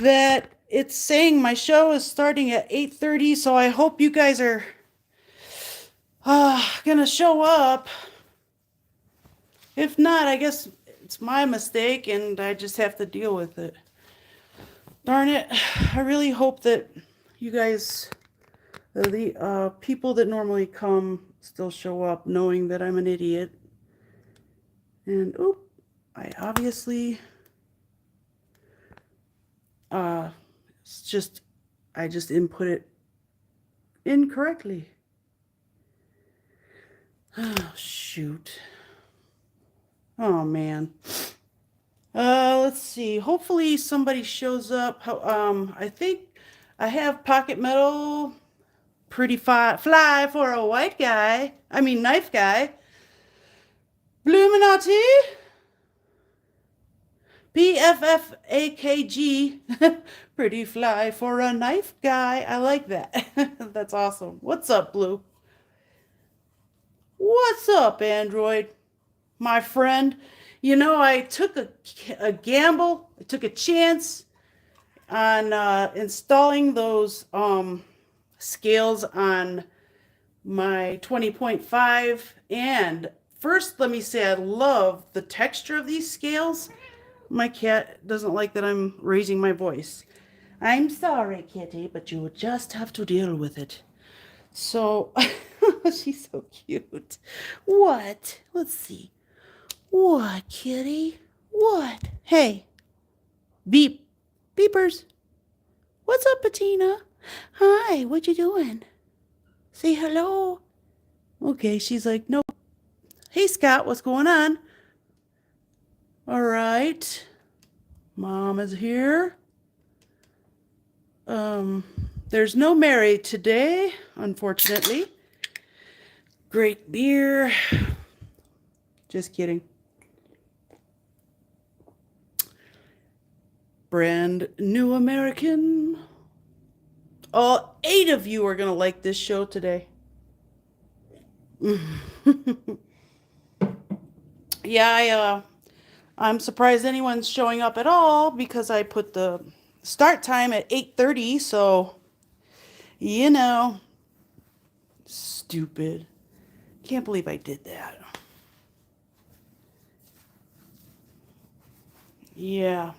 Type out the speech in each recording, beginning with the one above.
that it's saying my show is starting at 8:30, so I hope you guys are gonna show up. If not, I guess it's my mistake and I just have to deal with it. Darn it. I really hope that you guys, the people that normally come, still show up knowing that I'm an idiot. And, oop, I obviously, it's just, I just input it incorrectly. Oh, shoot. Oh, man. Let's see. Hopefully somebody shows up. I think I have pocket metal pretty fly for a white guy. I mean, knife guy. Bluminati. PFFAKG. Pretty fly for a knife guy. I like that. That's awesome. What's up, Blue? What's up, Android? My friend. You know, I took a gamble. I took a chance on installing those scales on my 20.5. And first, let me say I love the texture of these scales. My cat doesn't like that I'm raising my voice. I'm sorry, kitty, but you will just have to deal with it. So, she's so cute. What? Let's see. What, kitty? What? Hey. Beep. Beepers. What's up, Patina? Hi, what you doing? Say hello. Okay, she's like, no. Hey, Scott, what's going on? All right. Mom is here. There's no Mary today, unfortunately. Great beer. Just kidding. Brand new American. All 8 of you are going to like this show today. Yeah, I'm surprised anyone's showing up at all because I put the start time at 8:30, so you know, stupid. Can't believe I did that. Yeah.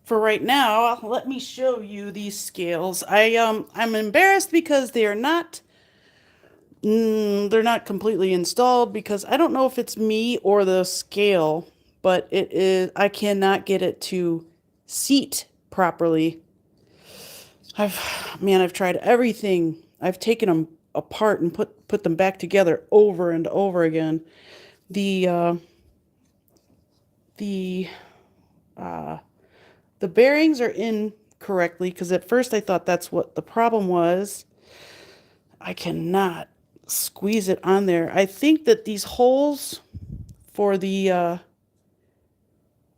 For right now, let me show you these scales. I'm embarrassed because they're not completely installed because I don't know if it's me or the scale, but it is I cannot get it to seat properly. I've tried everything. I've taken them apart and put them back together over and over again. The uh the uh the bearings are in correctly because at first I thought that's what the problem was. I cannot squeeze it on there. I think that these holes for the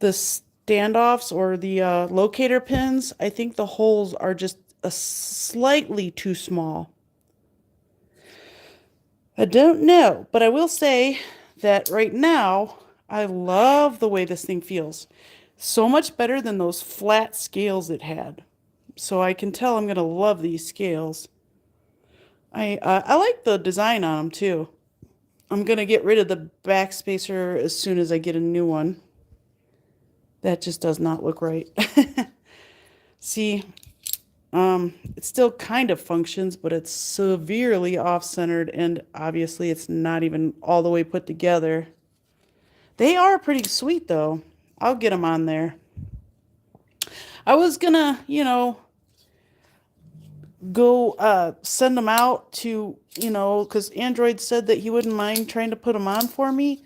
standoffs or the locator pins, I think the holes are just a slightly too small. I don't know, but I will say that right now I love the way this thing feels. So much better than those flat scales it had. So I can tell I'm going to love these scales. I like the design on them too. I'm going to get rid of the back spacer as soon as I get a new one. That just does not look right. See, it still kind of functions, but it's severely off-centered, and obviously it's not even all the way put together. They are pretty sweet, though. I'll get them on there. I was gonna, go send them out to, because Android said that he wouldn't mind trying to put them on for me.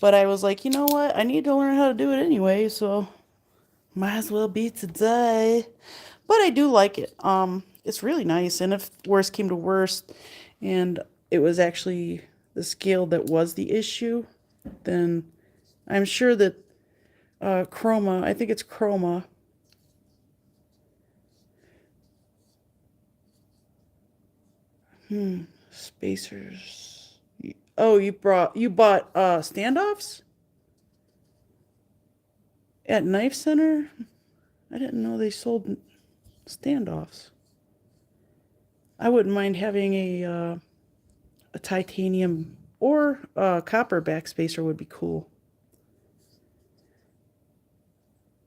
But I was like, you know what? I need to learn how to do it anyway, so might as well be today. But I do like it. It's really nice. And if worst came to worst, and it was actually the scale that was the issue, then I'm sure that Chroma, I think it's Chroma. Spacers. Oh, you bought standoffs at Knife Center? I didn't know they sold standoffs. I wouldn't mind having a titanium or a copper backspacer would be cool.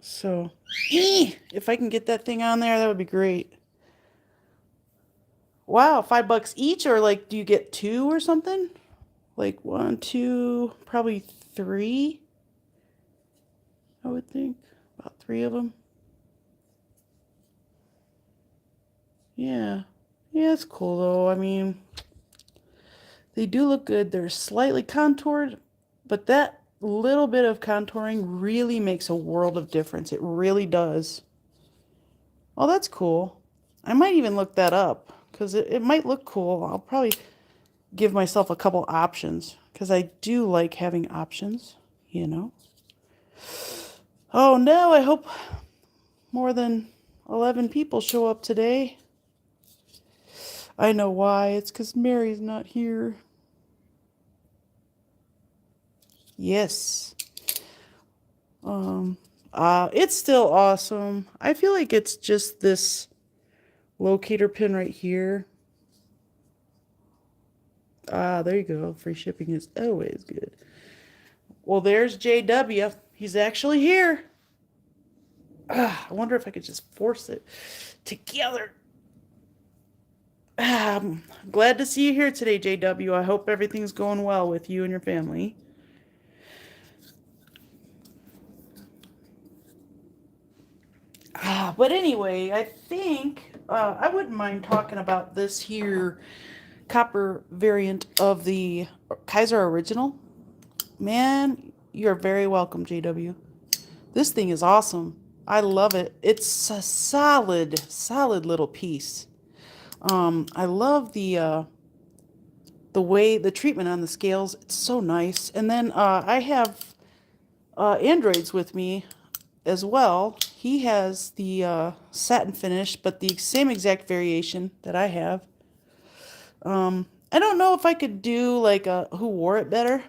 So, if I can get that thing on there, that would be great. Wow, $5 each, or like, do you get two or something? Like one, two, probably three, I would think. About three of them. Yeah. Yeah, it's cool though. I mean, they do look good. They're slightly contoured, but that little bit of contouring really makes a world of difference. It really does. Oh, that's cool. I might even look that up because it might look cool. I'll probably give myself a couple options because I do like having options, you know. Oh no, I hope more than 11 people show up today. I know why. It's because Mary's not here. Yes. Um, it's still awesome. I feel like it's just this locator pin right here. Ah, there you go. Free shipping is always good. Well, there's JW. He's actually here. I wonder if I could just force it together. I'm glad to see you here today, JW. I hope everything's going well with you and your family. But anyway, I think I wouldn't mind talking about this here copper variant of the Kaiser Original. Man, you're very welcome, JW. This thing is awesome. I love it. It's a solid, solid little piece. I love the way the treatment on the scales. It's so nice. And then I have Androids with me as well. He has the satin finish, but the same exact variation that I have. I don't know if I could do like a who wore it better.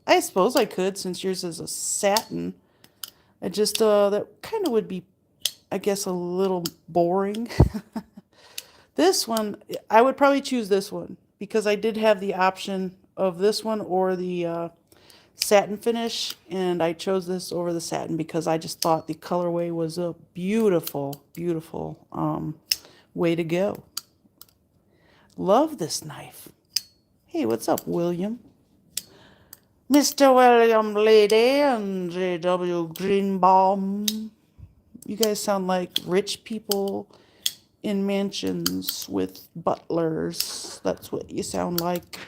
I suppose I could since yours is a satin. I just that kind of would be, I guess, a little boring. This one, I would probably choose this one because I did have the option of this one or the satin finish, and I chose this over the satin because I just thought the colorway was a beautiful, beautiful way to go. Love this knife. Hey, what's up, William? Mr. William Lady and J.W. Greenbaum. You guys sound like rich people in mansions with butlers. That's what you sound like.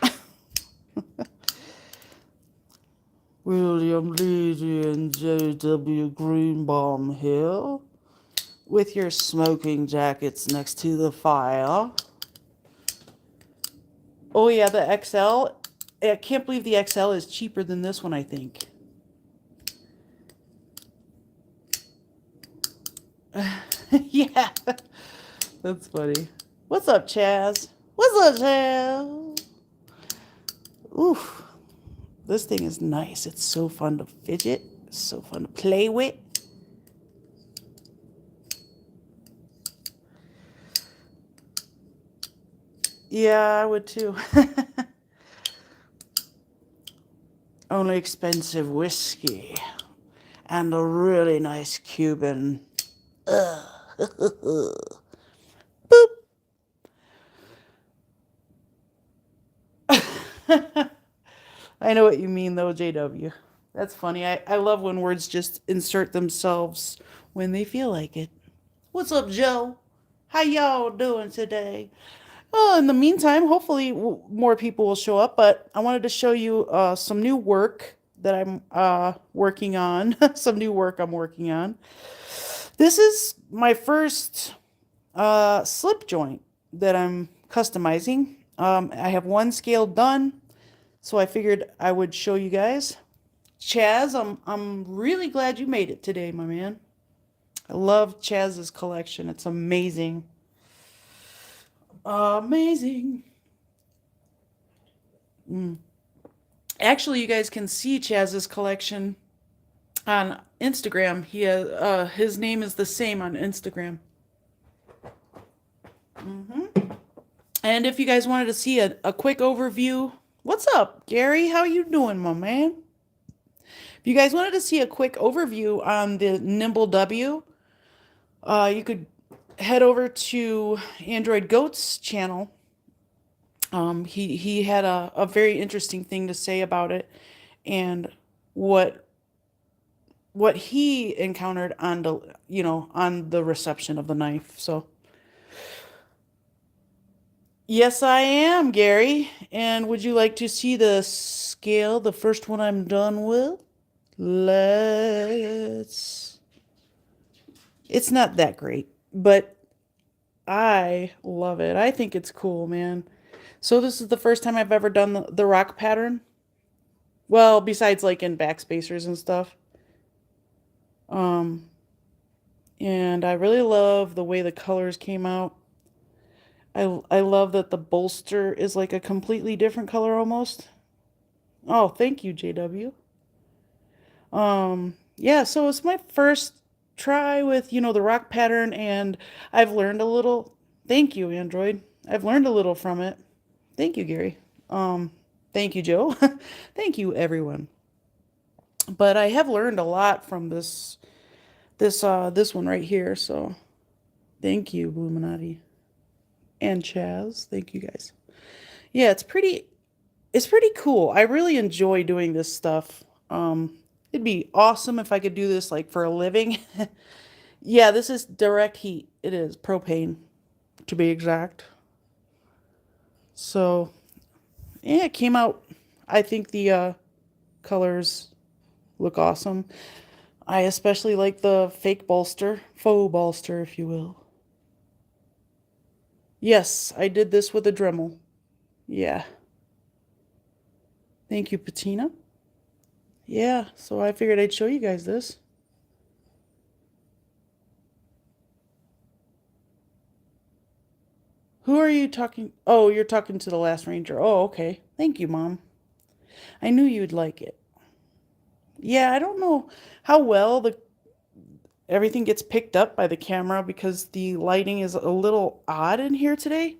William Lady and J.W. Greenbaum here with your smoking jackets next to the fire. Oh yeah, the XL. I can't believe the XL is cheaper than this one, I think. Yeah, that's funny. What's up, Chaz? What's up, Chaz? Oof, this thing is nice. It's so fun to fidget. It's so fun to play with. Yeah, I would too. Only expensive whiskey and a really nice Cuban. Boop. I know what you mean, though, JW. That's funny. I love when words just insert themselves when they feel like it. What's up, Joe? How y'all doing today? Well, in the meantime, hopefully more people will show up, but I wanted to show you some new work that I'm working on. Some new work I'm working on. This is my first slip joint that I'm customizing. I have one scale done, so I figured I would show you guys. Chaz, I'm really glad you made it today, my man. I love Chaz's collection. It's amazing. Amazing. Actually, you guys can see Chaz's collection on Instagram. He has, his name is the same on Instagram. And if you guys wanted to see a quick overview, what's up, Gary? How you doing, my man? If you guys wanted to see a quick overview on the Nimble W, you could head over to Android Goat's channel. He had a very interesting thing to say about it and what what he encountered on the on the reception of the knife. So yes, I am, Gary. And would you like to see the scale, the first one I'm done with? Let's. It's not that great, but I love it. I think it's cool, man. So this is the first time I've ever done the rock pattern. Well, besides like in backspacers and stuff. Um, and I really love the way the colors came out. I love that the bolster is like a completely different color almost. Oh, thank you, JW. Yeah, so it's my first try with, the rock pattern, and I've learned a little. Thank you, Android. I've learned a little from it. Thank you, Gary. Thank you, Joe. Thank you, everyone. But I have learned a lot from this one right here, so thank you, Illuminati. And Chaz. Thank you guys. Yeah, it's pretty cool. I really enjoy doing this stuff. It'd be awesome if I could do this like for a living. Yeah, this is direct heat. It is propane to be exact. So, yeah, it came out. I think the colors look awesome. I especially like the fake bolster, faux bolster, if you will. Yes, I did this with a Dremel. Yeah. Thank you, Patina. Yeah, so I figured I'd show you guys this. Who are you talking? Oh, you're talking to the Last Ranger. Oh, okay. Thank you, Mom. I knew you'd like it. Yeah, I don't know how well the everything gets picked up by the camera because the lighting is a little odd in here today.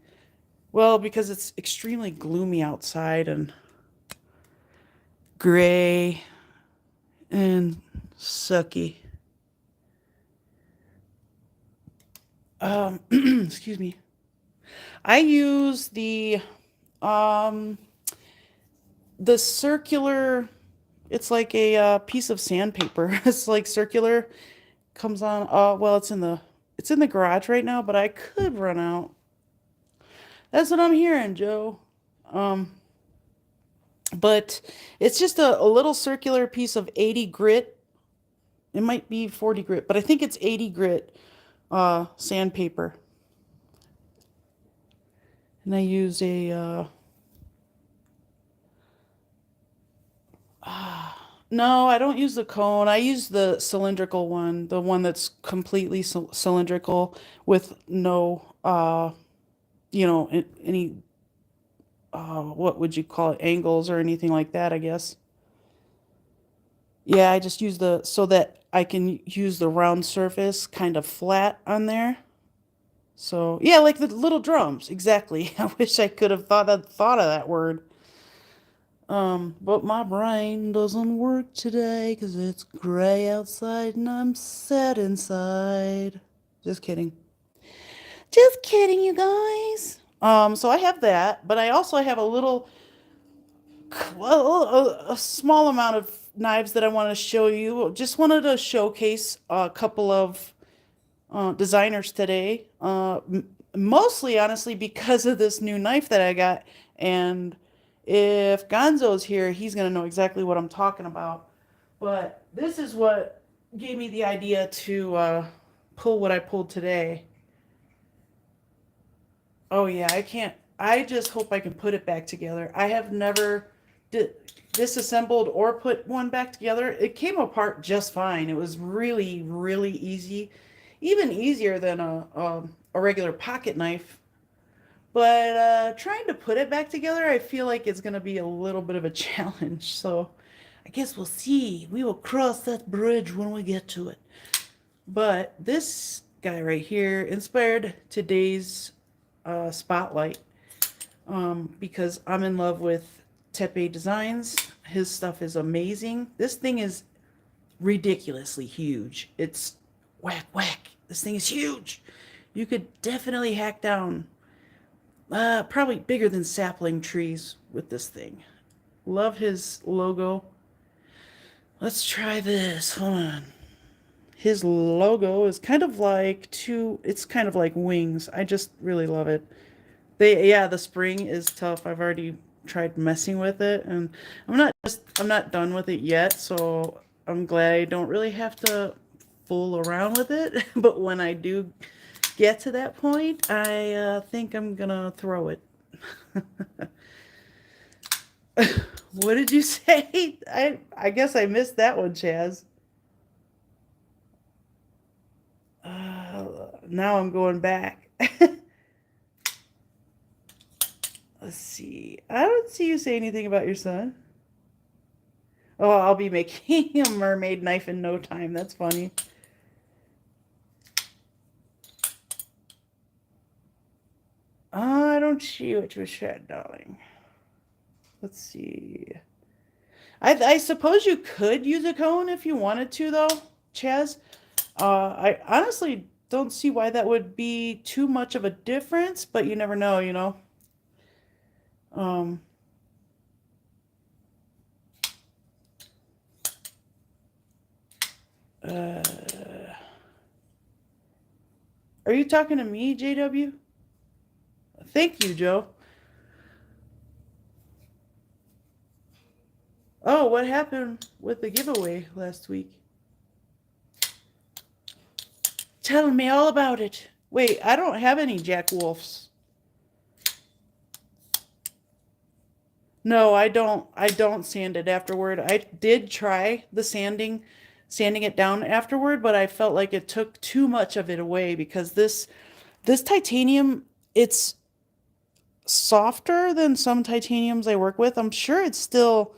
Well, because it's extremely gloomy outside and gray and sucky. Excuse me. I use um the circular. It's like a piece of sandpaper. It's like circular. Comes on. Well, it's in the garage right now, but I could run out. That's what I'm hearing, Joe. Um, but it's just a little circular piece of 80 grit. It might be 40 grit, but I think it's 80 grit sandpaper. And I use a no, I don't use the cone. I use the cylindrical one, the one that's completely cylindrical with no any what would you call it, angles or anything like that, I guess. Yeah, I just use the so that I can use the round surface kind of flat on there. So, yeah, like the little drums. Exactly. I wish I could have thought of that word. But my brain doesn't work today 'cause it's gray outside and I'm sad inside. Just kidding. Just kidding, you guys. So I have that, but I also have a little, well, a small amount of knives that I want to show you. Just wanted to showcase a couple of designers today. Mostly, honestly, because of this new knife that I got. And if Gonzo's here, he's going to know exactly what I'm talking about. But this is what gave me the idea to pull what I pulled today. Oh, yeah, I can't. I just hope I can put it back together. I have never disassembled or put one back together. It came apart just fine. It was really, really easy, even easier than a regular pocket knife. But trying to put it back together, I feel like it's going to be a little bit of a challenge. So I guess we'll see. We will cross that bridge when we get to it. But this guy right here inspired today's spotlight because I'm in love with Tepe Designs. His stuff is amazing. This thing is ridiculously huge. It's whack, whack. This thing is huge. You could definitely hack down probably bigger than sapling trees with this thing. Love his logo. Let's try this. Hold on. His logo is kind of like it's kind of like wings. I just really love it. Yeah, the spring is tough. I've already tried messing with it and I'm not done with it yet, so I'm glad I don't really have to fool around with it. But when I do get to that point, I think I'm gonna throw it. What did you say? I guess I missed that one, Chaz. Now I'm going back. Let's see. I don't see you say anything about your son. Oh, I'll be making a mermaid knife in no time. That's funny. I don't see what you said, darling. Let's see. I suppose you could use a cone if you wanted to, though, Chaz. I honestly don't see why that would be too much of a difference, but you never know, you know. Um, uh, are you talking to me, JW? Thank you, Joe. Oh, what happened with the giveaway last week? Tell me all about it. Wait, I don't have any Jack Wolfs. No, I don't. I don't sand it afterward. I did try the sanding it down afterward, but I felt like it took too much of it away because this titanium, it's softer than some titaniums I work with. I'm sure it's still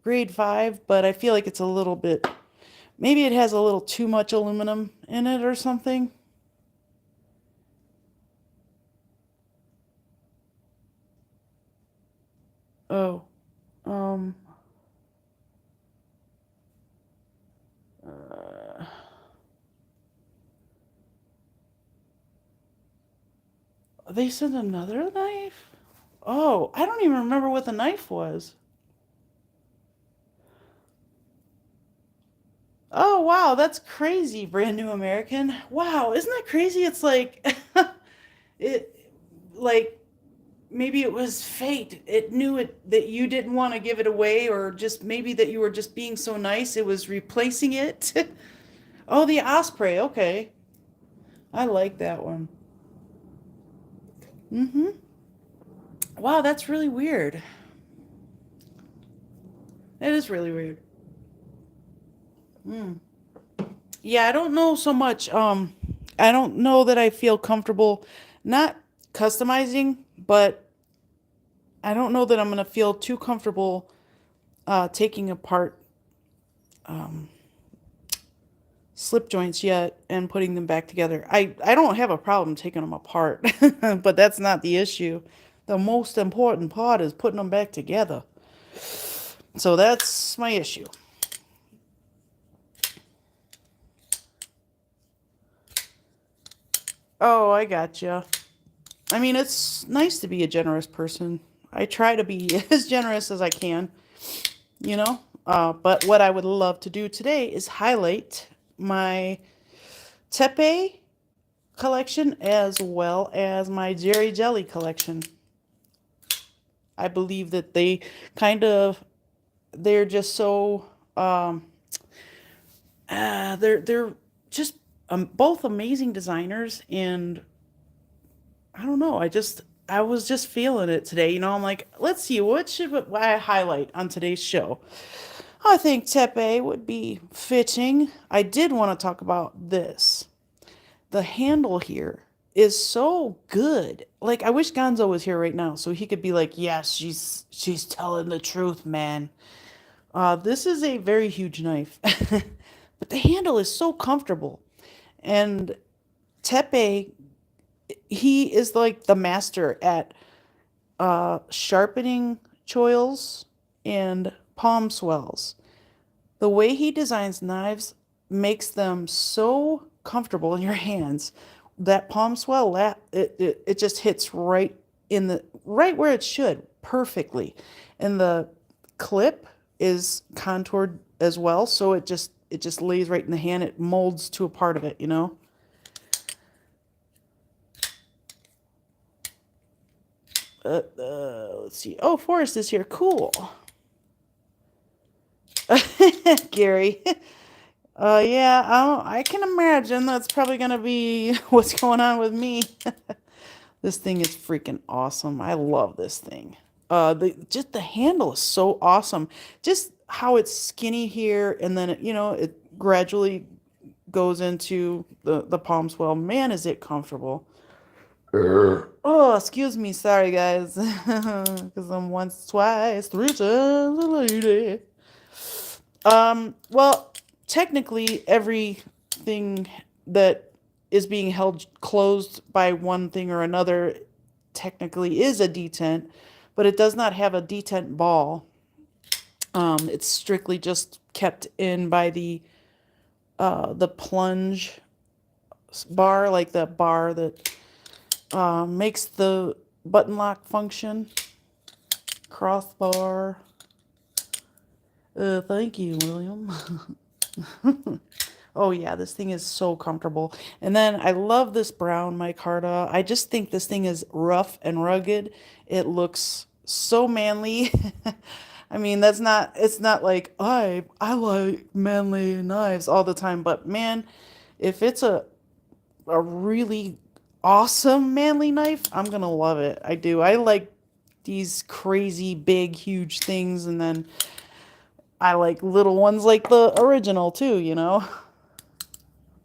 grade 5, but I feel like it's a little bit, maybe it has a little too much aluminum in it or something. Oh, um, uh, they sent another knife? Oh, I don't even remember what the knife was. Oh, wow, that's crazy, brand new American. Wow, isn't that crazy? It's like it like maybe it was fate. It knew it that you didn't want to give it away or just maybe that you were just being so nice. It was replacing it. Oh, the osprey. Okay. I like that one. Mm-hmm. Wow, that's really weird. That is really weird. Mm. Yeah, I don't know so much. I don't know that I feel comfortable not customizing, but I don't know that I'm gonna feel too comfortable taking apart slip joints yet and putting them back together. I don't have a problem taking them apart, but that's not the issue. The most important part is putting them back together. So that's my issue. Oh, I gotcha. I mean, it's nice to be a generous person. I try to be as generous as I can, you know? But what I would love to do today is highlight my Tepe collection as well as my Jerry Jelly collection. I believe that they're just so they're just both amazing designers, and I don't know, I was just feeling it today. You know, I'm like, let's see, what should I highlight on today's show? I think Tepe would be fitting. I did want to talk about this. The handle here is so good. Like, I wish Gonzo was here right now so he could be like, yes, she's telling the truth, man. This is a very huge knife, but the handle is so comfortable. And Tepe, he is like the master at sharpening choils and palm swells. The way he designs knives makes them so comfortable in your hands. That palm swell, it just hits right in the right where it should perfectly. And the clip is contoured as well, so it just lays right in the hand. It molds to a part of it. Let's see. Oh, Forrest is here. Cool. Gary. Yeah, I can imagine that's probably gonna be what's going on with me. This thing is freaking awesome. I love this thing. Just the handle is so awesome. Just how it's skinny here, and then it gradually goes into the palm swell. Man, is it comfortable. Oh, excuse me. Sorry, guys. Because I'm once, twice, three times a lady. Well, technically, everything that is being held closed by one thing or another technically is a detent, but it does not have a detent ball. It's strictly just kept in by the plunge bar, like the bar that makes the button lock function. Crossbar. Thank you, William. Oh yeah, this thing is so comfortable. And then I love this brown micarta. I just think this thing is rough and rugged. It looks so manly. I mean, it's not like I like manly knives all the time, but man, if it's a really awesome manly knife, I'm gonna love it. I do. I like these crazy big huge things, and then I like little ones like the original too.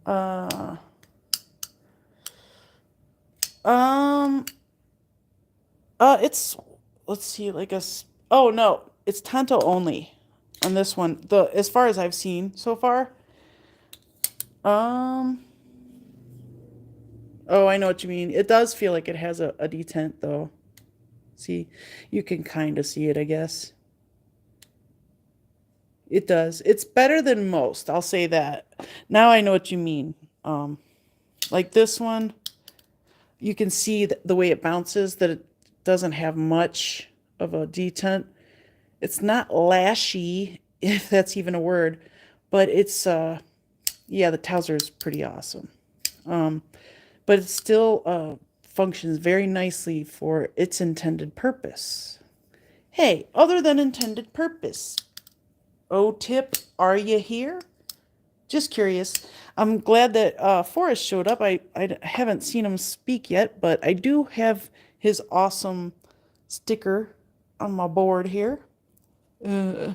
Uh, um, it's let's see, oh no, it's Tanto only on this one. As far as I've seen so far. Um, oh, I know what you mean. It does feel like it has a detent though. See, you can kind of see it, I guess. It does. It's better than most. I'll say that. Now I know what you mean. Like this one, you can see the way it bounces, that it doesn't have much of a detent. It's not lashy, if that's even a word, but it's yeah, the Towser is pretty awesome. But it still functions very nicely for its intended purpose. Hey, other than intended purpose, O-Tip, are you here? Just curious. I'm glad that Forrest showed up. I haven't seen him speak yet, but I do have his awesome sticker on my board here. Uh,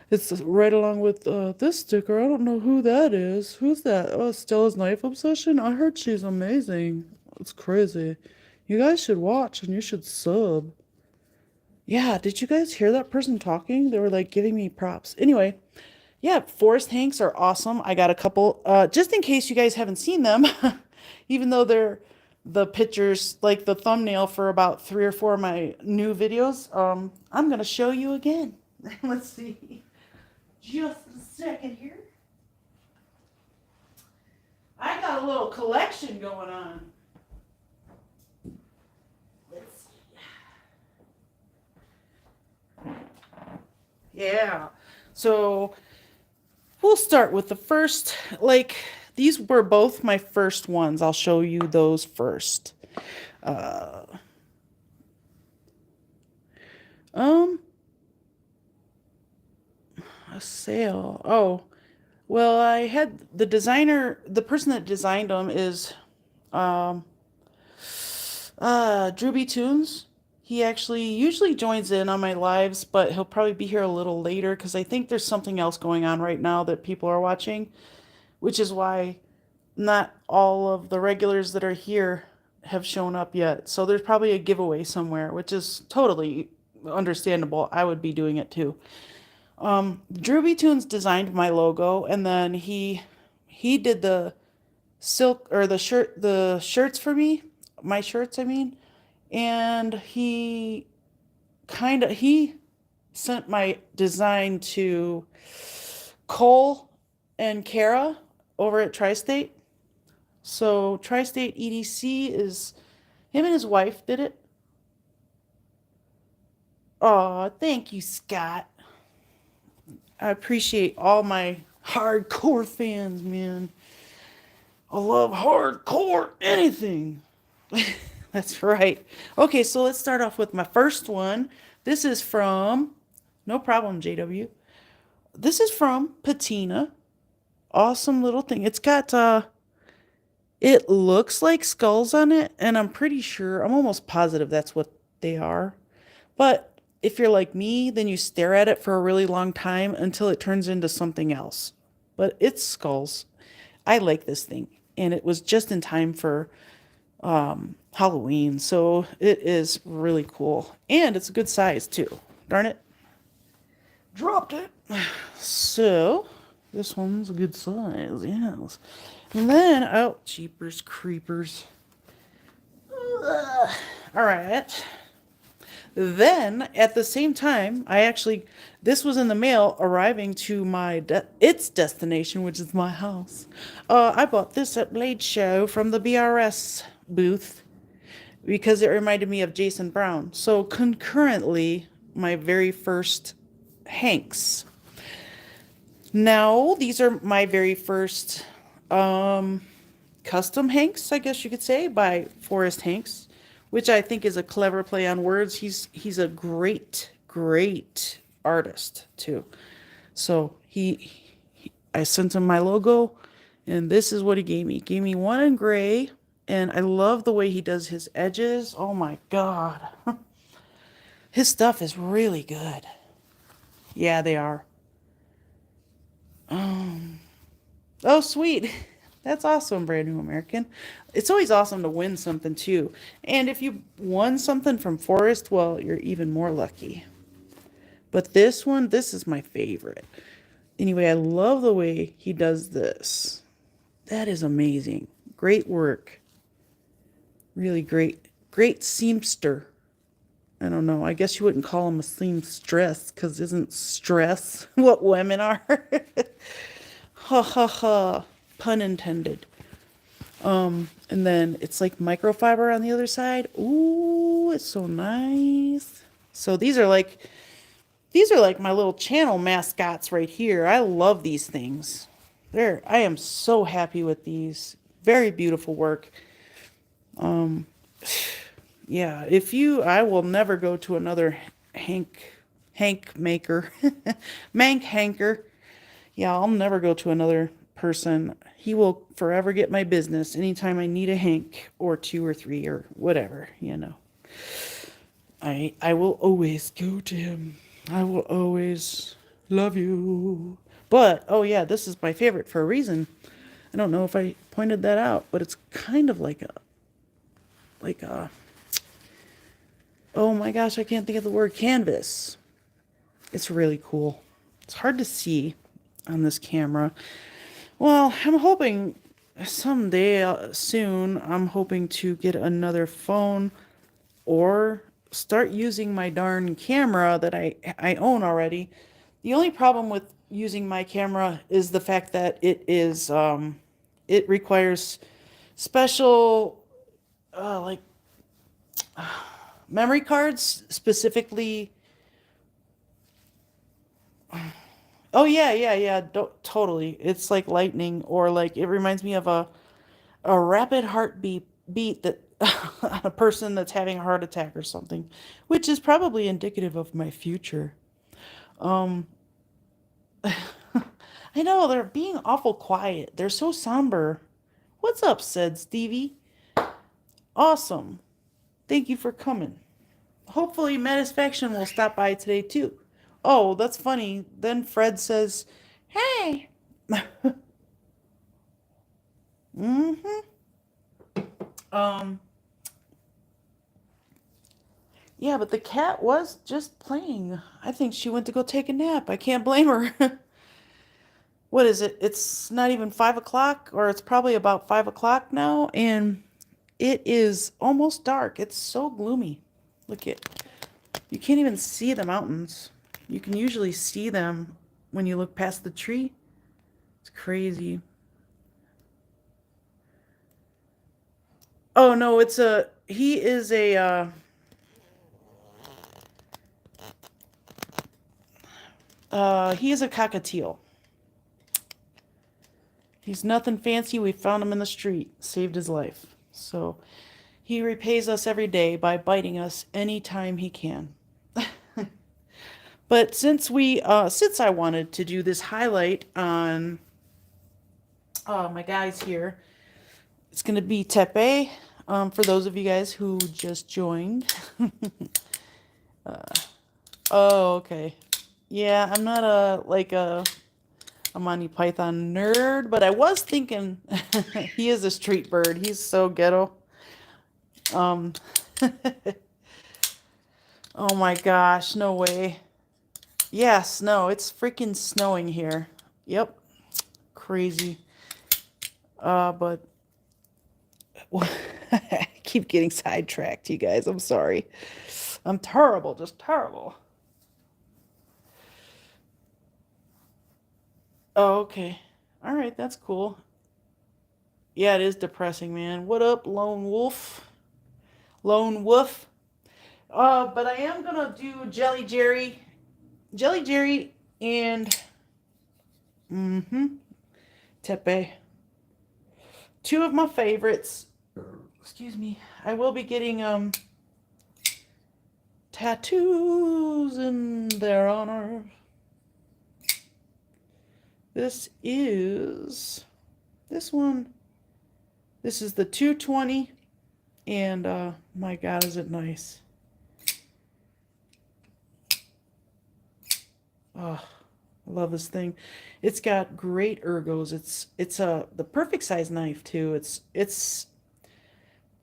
it's right along with this sticker. I don't know who that is. Who's that? Oh, Stella's Knife Obsession? I heard she's amazing. It's crazy. You guys should watch and you should sub. Yeah, did you guys hear that person talking? They were like giving me props. Anyway, yeah, forest hanks are awesome. I got a couple, just in case you guys haven't seen them, even though they're the pictures, like the thumbnail for about 3 or 4 of my new videos. I'm gonna show you again. Let's see, just a second here. I got a little collection going on. Let's see. Yeah, so we'll start with the first, like, these were both my first ones. I'll show you those first. Uh, um, a sale. Oh, well, I had the designer, the person that designed them is um, Drewby Tunes. He actually usually joins in on my lives, but he'll probably be here a little later because I think there's something else going on right now that people are watching, which is why not all of the regulars that are here have shown up yet. So there's probably a giveaway somewhere, which is totally understandable. I would be doing it too. Drew B. Tunes designed my logo, and then he did the silk or the shirts for me, my shirts, I mean, and he sent my design to Cole and Kara over at Tri-State. So Tri-State EDC is him and his wife did it. Oh, thank you, Scott. I appreciate all my hardcore fans, man. I love hardcore anything. That's right. Okay, so let's start off with my first one. This is from, no problem, JW. This is from Patina. Awesome little thing. It's got, it looks like skulls on it, and I'm pretty sure, I'm almost positive that's what they are. But if you're like me, then you stare at it for a really long time until it turns into something else. But it's skulls. I like this thing, and it was just in time for Halloween, so it is really cool, and it's a good size too. Darn it, dropped it. So this one's a good size, yes. And then, oh, jeepers creepers. Ugh. All right. Then at the same time, this was in the mail arriving to its destination, which is my house. I bought this at Blade Show from the BRS booth because it reminded me of Jason Brown. So concurrently, my very first Hanks. Now, these are my very first custom Hanks, I guess you could say, by Forrest Hanks, which I think is a clever play on words. He's a great artist too. So I sent him my logo, and this is what he gave me. He gave me one in gray, and I love the way he does his edges. Oh my God. His stuff is really good. Yeah, they are. Oh, sweet. That's awesome, Brand New American. It's always awesome to win something too. And if you won something from Forrest, well, you're even more lucky. But this one, this is my favorite. Anyway, I love the way he does this. That is amazing. Great work. Really great seamster. I don't know. I guess you wouldn't call him a seamstress because isn't stress what women are? Ha ha ha. Pun intended. And then it's like microfiber on the other side. Ooh, it's so nice. So these are like my little channel mascots right here. I love these things. I am so happy with these. Very beautiful work. Yeah, I will never go to another Hank maker, Mank Hanker. Yeah, I'll never go to another person. He will forever get my business anytime I need a Hank or two or three or whatever. I will always go to him. I will always love you. But oh yeah, this is my favorite for a reason. I don't know if I pointed that out, but it's kind of like a oh my gosh, I can't think of the word canvas. It's really cool. It's hard to see on this camera. Well, I'm hoping someday soon, I'm hoping to get another phone or start using my darn camera that I own already. The only problem with using my camera is the fact that it requires special like memory cards specifically. Oh yeah. Totally. It's like lightning, or like it reminds me of a rapid heartbeat that on a person that's having a heart attack or something, which is probably indicative of my future. Um, I know they're being awful quiet. They're so somber. What's up, said Stevie. Awesome. Thank you for coming. Hopefully, Metisfaction will stop by today too. Oh, that's funny. Then Fred says, "Hey." Mm-hmm. Um, Yeah, but the cat was just playing. I think she went to go take a nap. I can't blame her. What is it? It's not even 5 o'clock, or it's probably about 5 o'clock now, and it is almost dark. It's so gloomy. Look at, you can't even see the mountains. You can usually see them when you look past the tree. It's crazy. Oh no, he is he is a cockatiel. He's nothing fancy. We found him in the street, saved his life. So he repays us every day by biting us anytime he can. But since I wanted to do this highlight on my guys here, it's gonna be Tepe. For those of you guys who just joined. Oh, okay. Yeah, I'm not a Monty Python nerd, but I was thinking he is a street bird. He's so ghetto. Um, oh my gosh, no way. Yeah, snow. It's freaking snowing here. Yep, crazy. But I keep getting sidetracked, you guys. I'm sorry. I'm terrible, just terrible. Oh, okay. All right, that's cool. Yeah, it is depressing, man. What up, Lone Wolf? Lone Wolf. But I am gonna do Jelly Jerry, and Tepe. Two of my favorites. Excuse me. I will be getting tattoos in their honor. This is this one. This is the 220, and my God, is it nice? Oh, I love this thing. It's got great ergos. It's the perfect size knife too. It's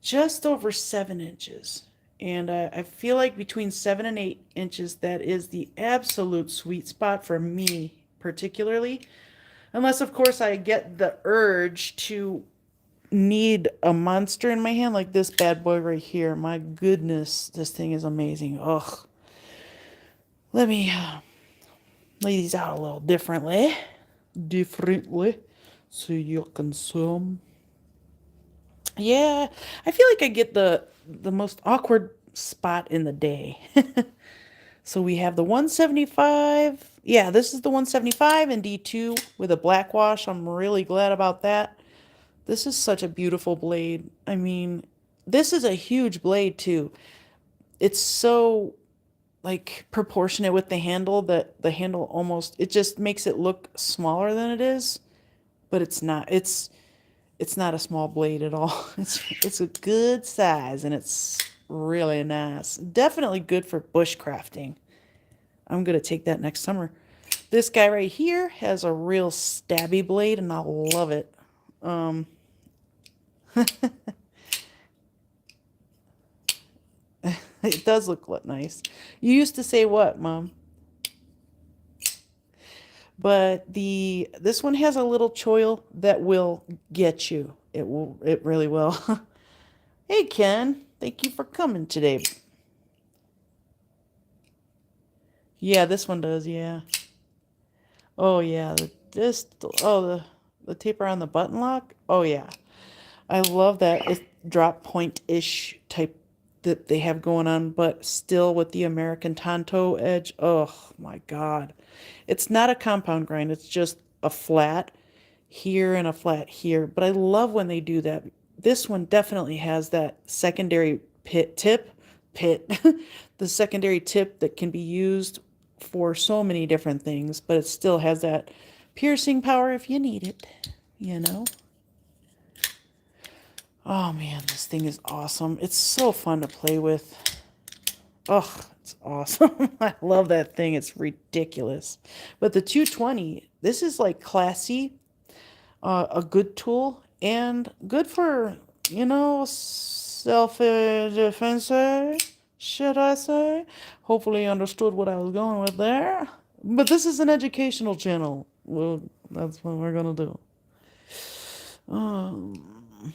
just over 7 inches. And I feel like between 7 and 8 inches, that is the absolute sweet spot for me, particularly. Unless, of course, I get the urge to need a monster in my hand, like this bad boy right here. My goodness, this thing is amazing. Ugh. Let me lay these out a little differently. So you can see 'em. Yeah, I feel like I get the most awkward spot in the day. So we have the 175. Yeah, this is the 175 and D2 with a black wash. I'm really glad about that. This is such a beautiful blade. I mean, this is a huge blade too. It's so like proportionate with the handle that the handle almost, it just makes it look smaller than it is, but it's not. It's not a small blade at all. It's a good size, and it's really nice. Definitely good for bushcrafting. I'm gonna take that next summer. This guy right here has a real stabby blade, and I love it. Um, it does look nice. You used to say what, Mom? But this one has a little choil that will get you. It really will. Hey Ken, thank you for coming today. Yeah, this one does, yeah. Oh yeah, the taper on the button lock. Oh yeah. I love that it's drop point-ish type that they have going on, but still with the American Tonto edge. Oh my God. It's not a compound grind, it's just a flat here and a flat here. But I love when they do that. This one definitely has that secondary pit, the secondary tip that can be used for so many different things, but it still has that piercing power if you need it, you know? Oh man, this thing is awesome. It's so fun to play with. Oh, it's awesome. I love that thing. It's ridiculous. But the 220, this is like classy, a good tool, and good for, self-defense. should I say? Hopefully you understood what I was going with there. But this is an educational channel. Well, that's what we're gonna do. Um,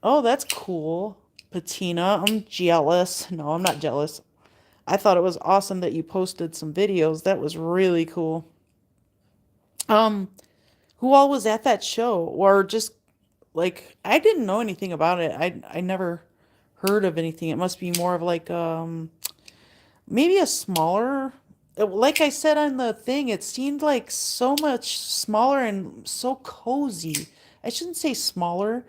oh, that's cool. Patina, I'm jealous. No, I'm not jealous. I thought it was awesome that you posted some videos. That was really cool. Um, who all was at that show? Or just like I didn't know anything about it. I never heard of anything. It must be more of like maybe a smaller, like I said on the thing, it seemed like so much smaller and so cozy. I shouldn't say smaller,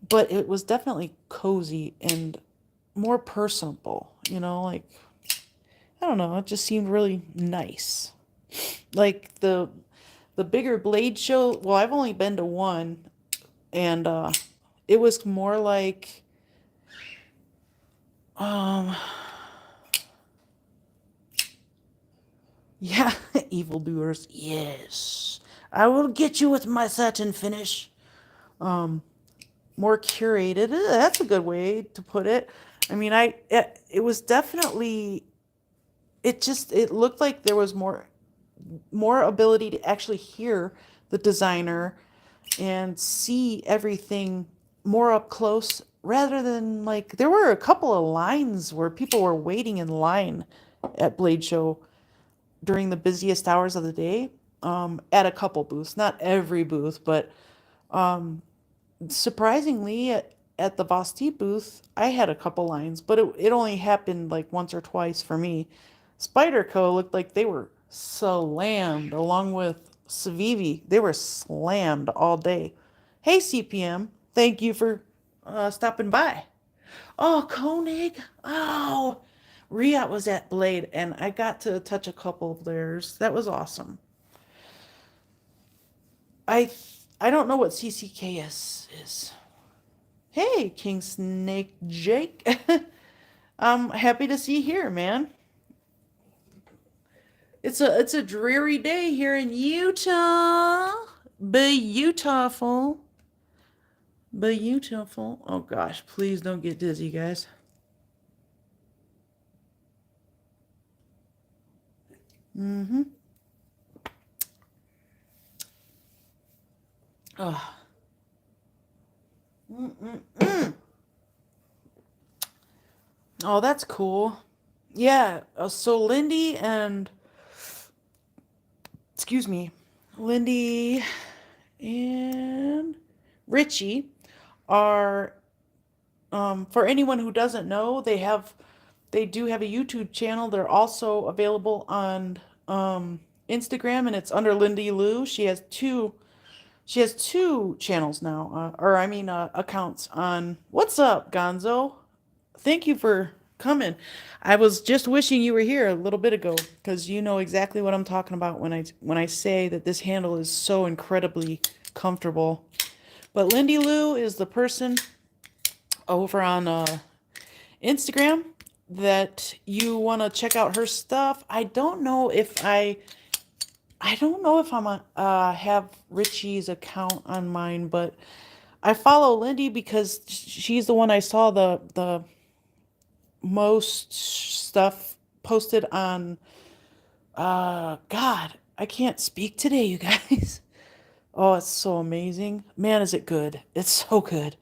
but it was definitely cozy and more personable, like I don't know, it just seemed really nice. Like the bigger Blade show, well, I've only been to one, and it was more like um yeah, evildoers. Yes. I will get you with my satin finish. Um More curated. That's a good way to put it. I mean, it was definitely it looked like there was more ability to actually hear the designer and see everything more up close rather than like there were a couple of lines where people were waiting in line at Blade Show during the busiest hours of the day, at a couple booths, not every booth, but surprisingly at the Vosti booth, I had a couple lines, but it only happened like once or twice for me. Spyderco looked like they were slammed along with Civivi. They were slammed all day. Hey, CPM, thank you for stopping by. Oh, Koenig. Oh, Riat was at Blade, and I got to touch a couple of theirs. That was awesome. I I don't know what CCKS is. Hey, King Snake Jake. I'm happy to see you here, man. It's a dreary day here in Utah. Beautiful. Beautiful. Oh gosh, please don't get dizzy, guys. Mm-hmm. Oh. Mm-mm-mm. Oh, that's cool. Yeah. So Lindy and excuse me, Lindy and Richie are for anyone who doesn't know, they do have a YouTube channel. They're also available on Instagram, and it's under Lindy Lou. She has two channels now, or I mean accounts on. What's up, Gonzo? Thank you for coming. I was just wishing you were here a little bit ago because you know exactly what I'm talking about when I say that this handle is so incredibly comfortable. But Lindy Lou is the person over on Instagram that you want to check out her stuff. I don't know if I'm have Richie's account on mine, but I follow Lindy because she's the one I saw the most stuff posted on. God, I can't speak today, you guys. Oh, it's so amazing. Man, is it good. It's so good.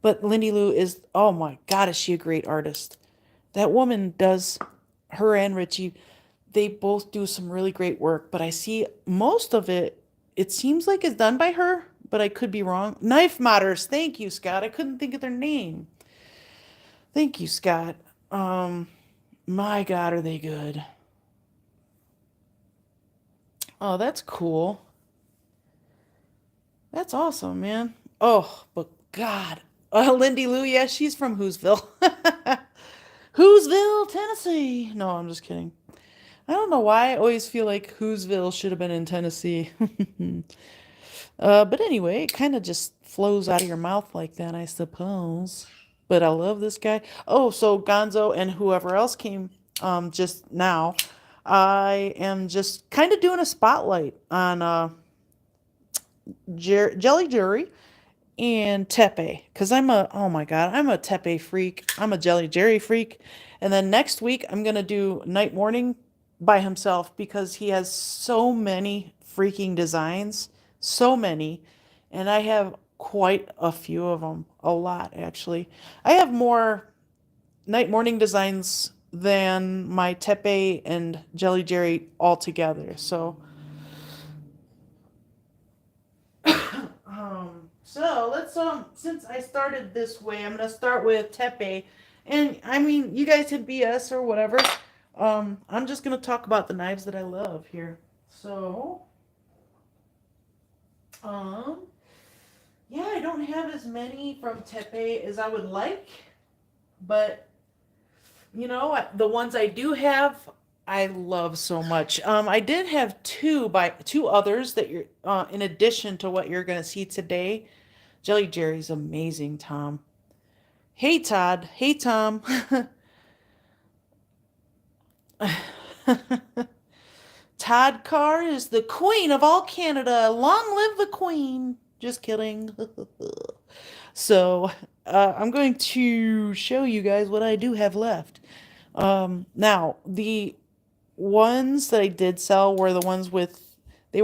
But Lindy Lou is, oh my God, is she a great artist? That woman does, her and Richie, they both do some really great work, but I see most of it, it seems like it's done by her, but I could be wrong. Knife Modders, thank you, Scott. I couldn't think of their name. Thank you, Scott. Um, my God, are they good? Oh, that's cool. That's awesome, man. Oh, but God. Lindy Lou, yeah, she's from Whoville. Whoville, Tennessee. No, I'm just kidding. I don't know why I always feel like Whoville should have been in Tennessee. But anyway, it kind of just flows out of your mouth like that, I suppose. But I love this guy. Oh, so Gonzo and whoever else came just now, I am just kind of doing a spotlight on Jelly Jury and tepe, because oh my God, I'm a tepe freak. I'm a Jelly Jerry freak. And then next week, I'm going to do night morning by himself because he has so many freaking designs, so many. And I have quite a few of them, a lot actually. I have more night morning designs than my tepe and Jelly Jerry all together. So let's since I started this way, I'm gonna start with tepe, and I mean you guys can BS or whatever. I'm just gonna talk about the knives that I love here. So, um, yeah, I don't have as many from tepe as I would like, but the ones I do have, I love so much. I did have two others that you're in addition to what you're gonna see today. Jelly Jerry's amazing, Tom. Hey Todd. Hey Tom. Todd Carr is the queen of all Canada. Long live the queen. Just kidding. So, I'm going to show you guys what I do have left. Now, the ones that I did sell were the ones with, they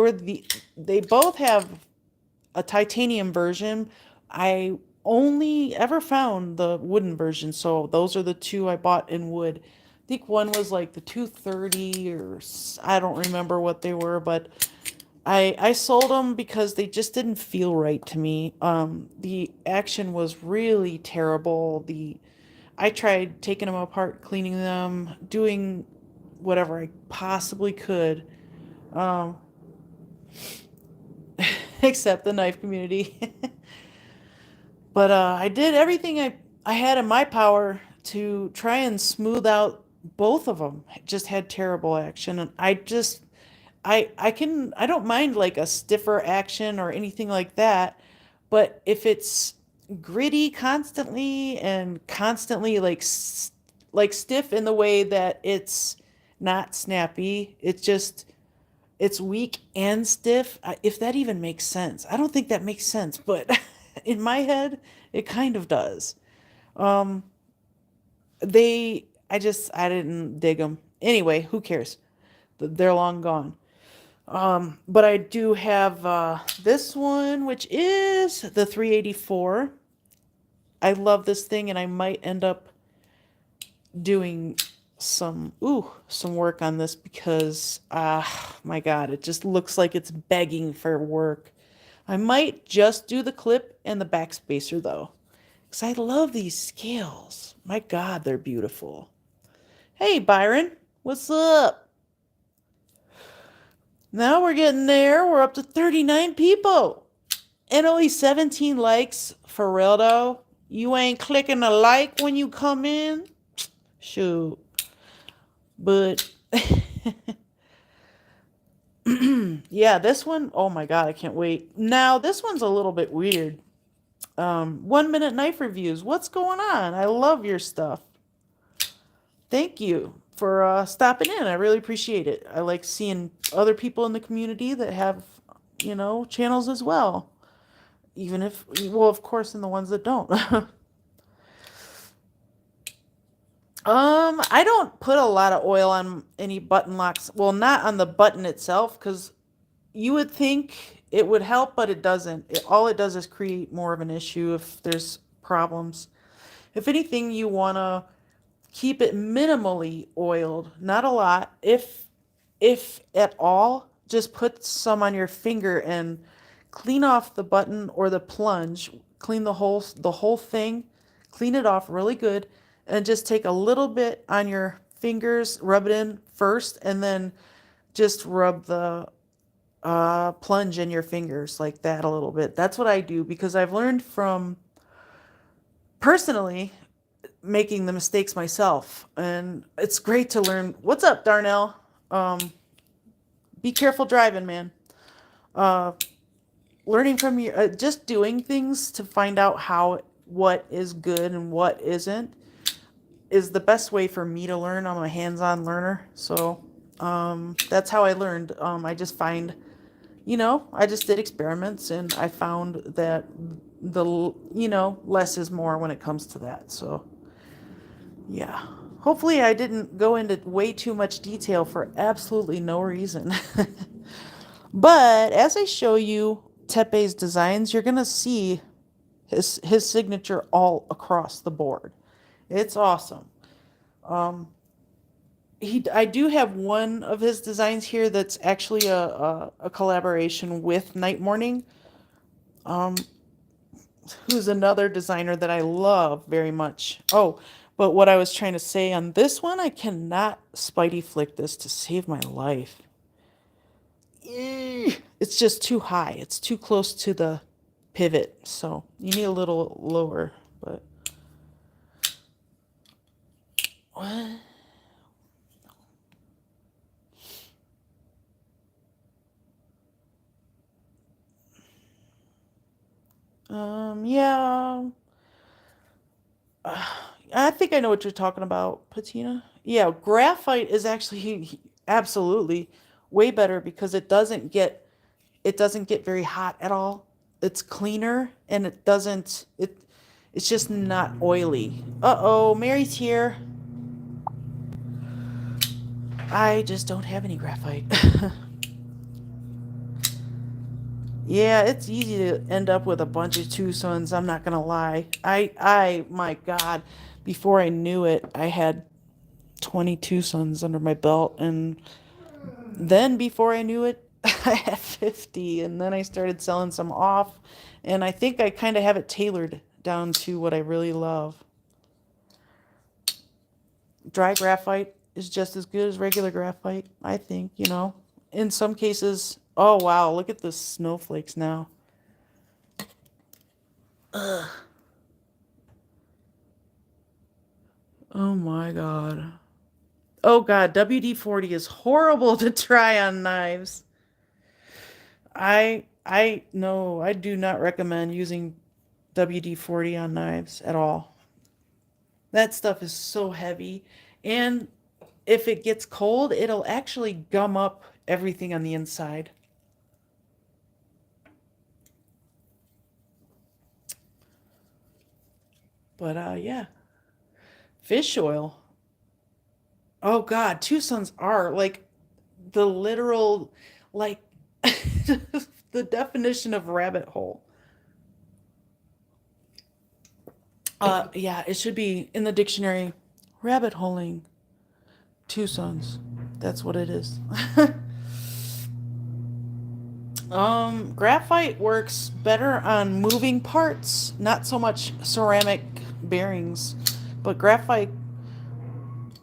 both have a titanium version. I only ever found the wooden version, so those are the two I bought in wood. I think one was like the 230 or I don't remember what they were, but I sold them because they just didn't feel right to me. The action was really terrible. The I tried taking them apart, cleaning them, doing whatever I possibly could, um, except the knife community. But I did everything I had in my power to try and smooth out both of them. Just had terrible action, and I don't mind like a stiffer action or anything like that, but if it's gritty constantly and constantly like stiff in the way that it's not snappy, it's weak and stiff. If that even makes sense. I don't think that makes sense, but in my head, it kind of does. Um, I didn't dig them. Anyway, who cares? They're long gone. But I do have this one, which is the 384. I love this thing, and I might end up doing some work on this because my God, it just looks like it's begging for work. I might just do the clip and the backspacer though, because I love these scales. My God, they're beautiful. Hey Byron, what's up? Now we're getting there. We're up to 39 people and only 17 likes. For real though, you ain't clicking a like when you come in. Shoot. But yeah, this one, oh my God, I can't wait. Now, this one's a little bit weird. 1 minute knife reviews. What's going on? I love your stuff. Thank you for stopping in. I really appreciate it. I like seeing other people in the community that have, channels as well. Even if, well, of course, and the ones that don't. I don't put a lot of oil on any button locks. Well, not on the button itself, because you would think it would help, but it doesn't. All it does is create more of an issue if there's problems. If anything, you want to keep it minimally oiled, not a lot. If at all, just put some on your finger and clean off the button or the plunge. Clean the whole thing. Clean it off really good, and just take a little bit on your fingers, rub it in first, and then just rub the plunge in your fingers like that a little bit. That's what I do because I've learned from personally making the mistakes myself, and it's great to learn. What's up, Darnell? Be careful driving, man. Uh, Learning from your just doing things to find out what is good and what isn't is the best way for me to learn. I'm a hands-on learner, so that's how I learned. I just did experiments, and I found that the, less is more when it comes to that. So, yeah. Hopefully I didn't go into way too much detail for absolutely no reason. But as I show you Tepe's designs, you're going to see his signature all across the board. It's awesome. Um, I do have one of his designs here that's actually a collaboration with Night Morning, um, who's another designer that I love very much. Oh, but what I was trying to say on this one, I cannot Spidey flick this to save my life. It's just too high. It's too close to the pivot, so you need a little lower. But what? Yeah. I think I know what you're talking about, Patina. Yeah, graphite is actually absolutely way better because it doesn't get very hot at all. It's cleaner and it's just not oily. Uh-oh, Mary's here. I just don't have any graphite. Yeah, it's easy to end up with a bunch of two sons, I'm not gonna lie. My God, before I knew it, I had 22 sons under my belt, and then before I knew it, I had 50, and then I started selling some off, and I think I kind of have it tailored down to what I really love. Dry graphite is just as good as regular graphite, I think. In some cases, oh wow, look at the snowflakes now. Ugh. Oh my God. Oh God, WD-40 is horrible to try on knives. I no, I do not recommend using WD-40 on knives at all. That stuff is so heavy, and if it gets cold, it'll actually gum up everything on the inside. But yeah, fish oil. Oh God, two sons are like the literal, like the definition of rabbit hole. Yeah, it should be in the dictionary. Rabbit holing. Two sons. That's what it is. Graphite works better on moving parts, not so much ceramic bearings, but graphite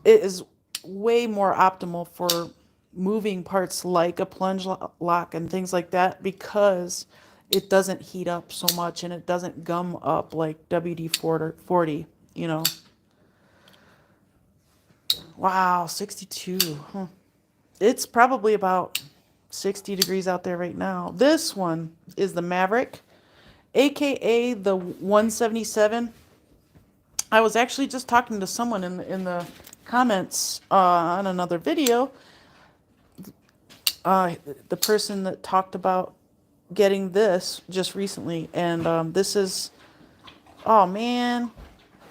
is way more optimal for moving parts like a plunge lock and things like that because it doesn't heat up so much and it doesn't gum up like WD-40, you know. Wow, 62. Huh. It's probably about 60 degrees out there right now. This one is the Maverick, aka the 177. I was actually just talking to someone in the comments on another video. The person that talked about getting this just recently, and this is, oh man,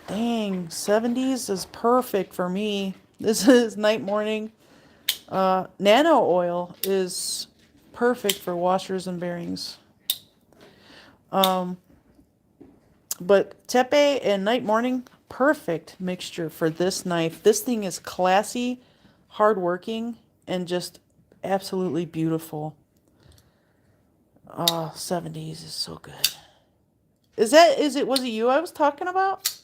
dang, 70s is perfect for me. This is night morning. Nano oil is perfect for washers and bearings. But Tepe and Night Morning, perfect mixture for this knife. This thing is classy, hardworking, and just absolutely beautiful. 70s is so good. Was it you I was talking about?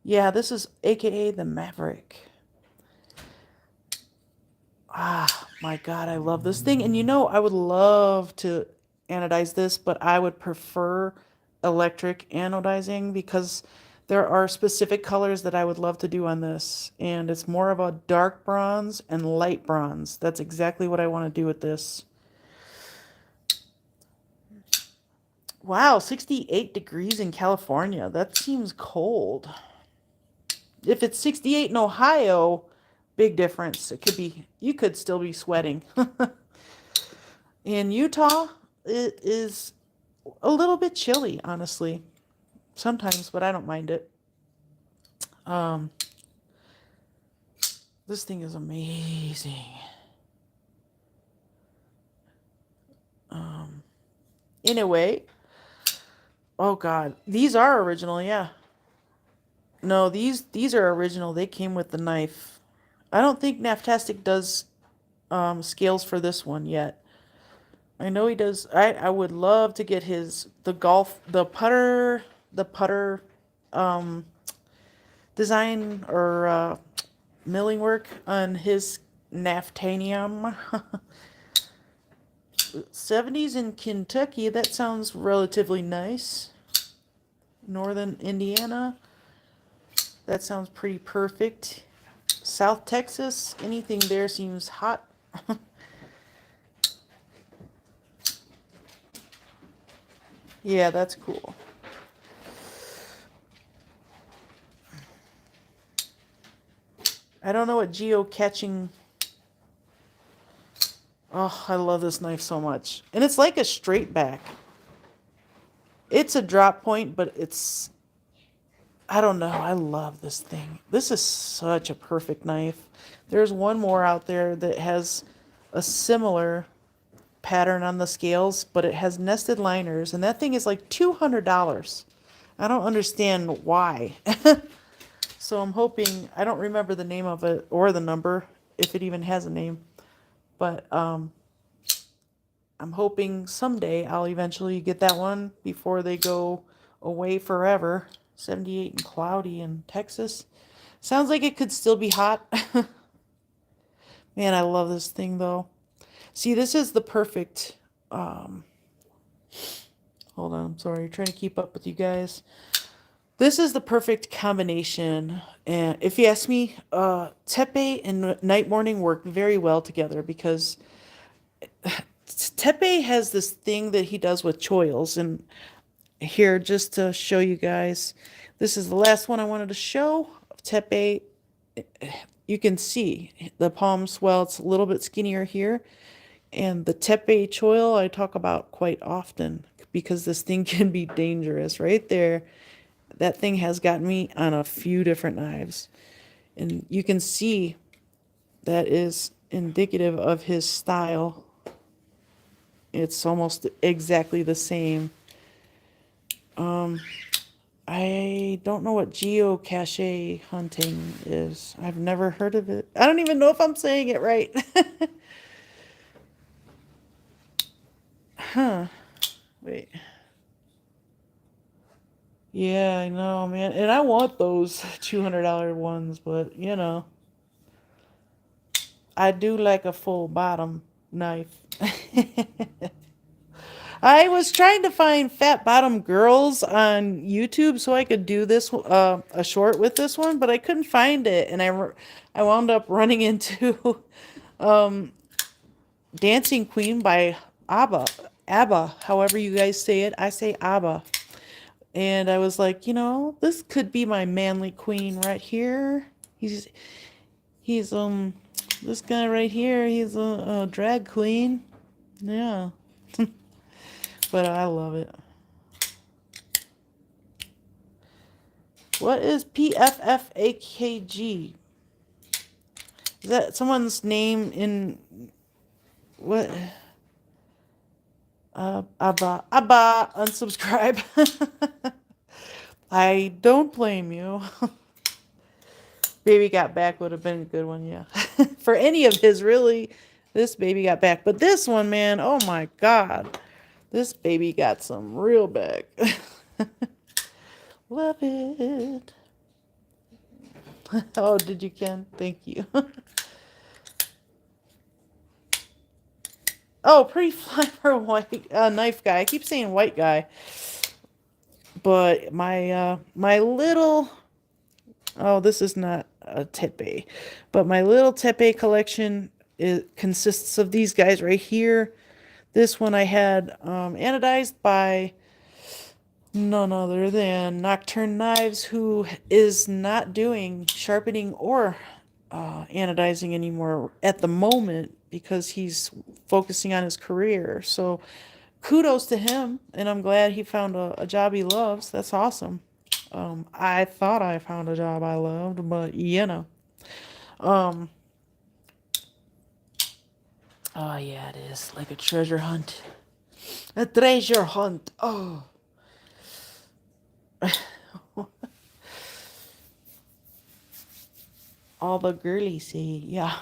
Yeah, this is AKA the Maverick. Ah, my God, I love this thing. And I would love to anodize this, but I would prefer electric anodizing because there are specific colors that I would love to do on this. And it's more of a dark bronze and light bronze. That's exactly what I want to do with this. Wow, 68 degrees in California. That seems cold. If it's 68 in Ohio, big difference. You could still be sweating. In Utah, it is a little bit chilly, honestly, sometimes, but I don't mind it. Um, this thing is amazing. Um, anyway, oh God, these are original, yeah. No, these are original. They came with the knife. I don't think Naftastic does scales for this one yet. I know he does. I would love to get the putter um design or milling work on his naftanium. 70s in Kentucky, that sounds relatively nice. Northern Indiana, that sounds pretty perfect. South Texas, anything there seems hot. Yeah, that's cool. I don't know what geocaching. Oh, I love this knife so much. And it's like a straight back. It's a drop point, but it's, I don't know. I love this thing. This is such a perfect knife. There's one more out there that has a similar pattern on the scales, but it has nested liners, and that thing is like $200. I don't understand why. So I'm hoping, I don't remember the name of it or the number, if it even has a name, but I'm hoping someday I'll eventually get that one before they go away forever. 78 and cloudy in Texas. Sounds like it could still be hot. Man, I love this thing though. See, this is the perfect hold on, I'm sorry, trying to keep up with you guys. This is the perfect combination. And if you ask me, Tepe and Night Morning work very well together because Tepe has this thing that he does with choils. And here, just to show you guys, this is the last one I wanted to show of Tepe. You can see the palm swell, it's a little bit skinnier here. And the Tepe choil I talk about quite often because this thing can be dangerous right there. That thing has gotten me on a few different knives. And you can see that is indicative of his style. It's almost exactly the same. I don't know what geocache hunting is. I've never heard of it. I don't even know if I'm saying it right. Huh. Wait. Yeah, I know, man. And I want those $200 ones, but you know, I do like a full bottom knife. I was trying to find fat bottom girls on YouTube so I could do this a short with this one, but I couldn't find it, and I wound up running into Dancing Queen by ABBA, however you guys say it. I say ABBA. And I was like, this could be my manly queen right here. He's this guy right here, he's a drag queen. Yeah. But I love it. What is PFFAKG? Is that someone's name in what? Abba, unsubscribe. I don't blame you. Baby Got Back would have been a good one, yeah. For any of his, really, this Baby Got Back. But this one, man, oh my God. This baby got some real back. Love it. Oh, did you, Ken? Thank you. Oh, pretty fly for a white knife guy. I keep saying white guy. But my little, oh, this is not a tepe, but my little tepe collection consists of these guys right here. This one I had anodized by none other than Nocturne Knives, who is not doing sharpening or anodizing anymore at the moment because he's focusing on his career. So kudos to him, and I'm glad he found a job he loves. That's awesome. I thought I found a job I loved, but um, oh yeah, it is like a treasure hunt. A treasure hunt. Oh, all the girlies say, yeah.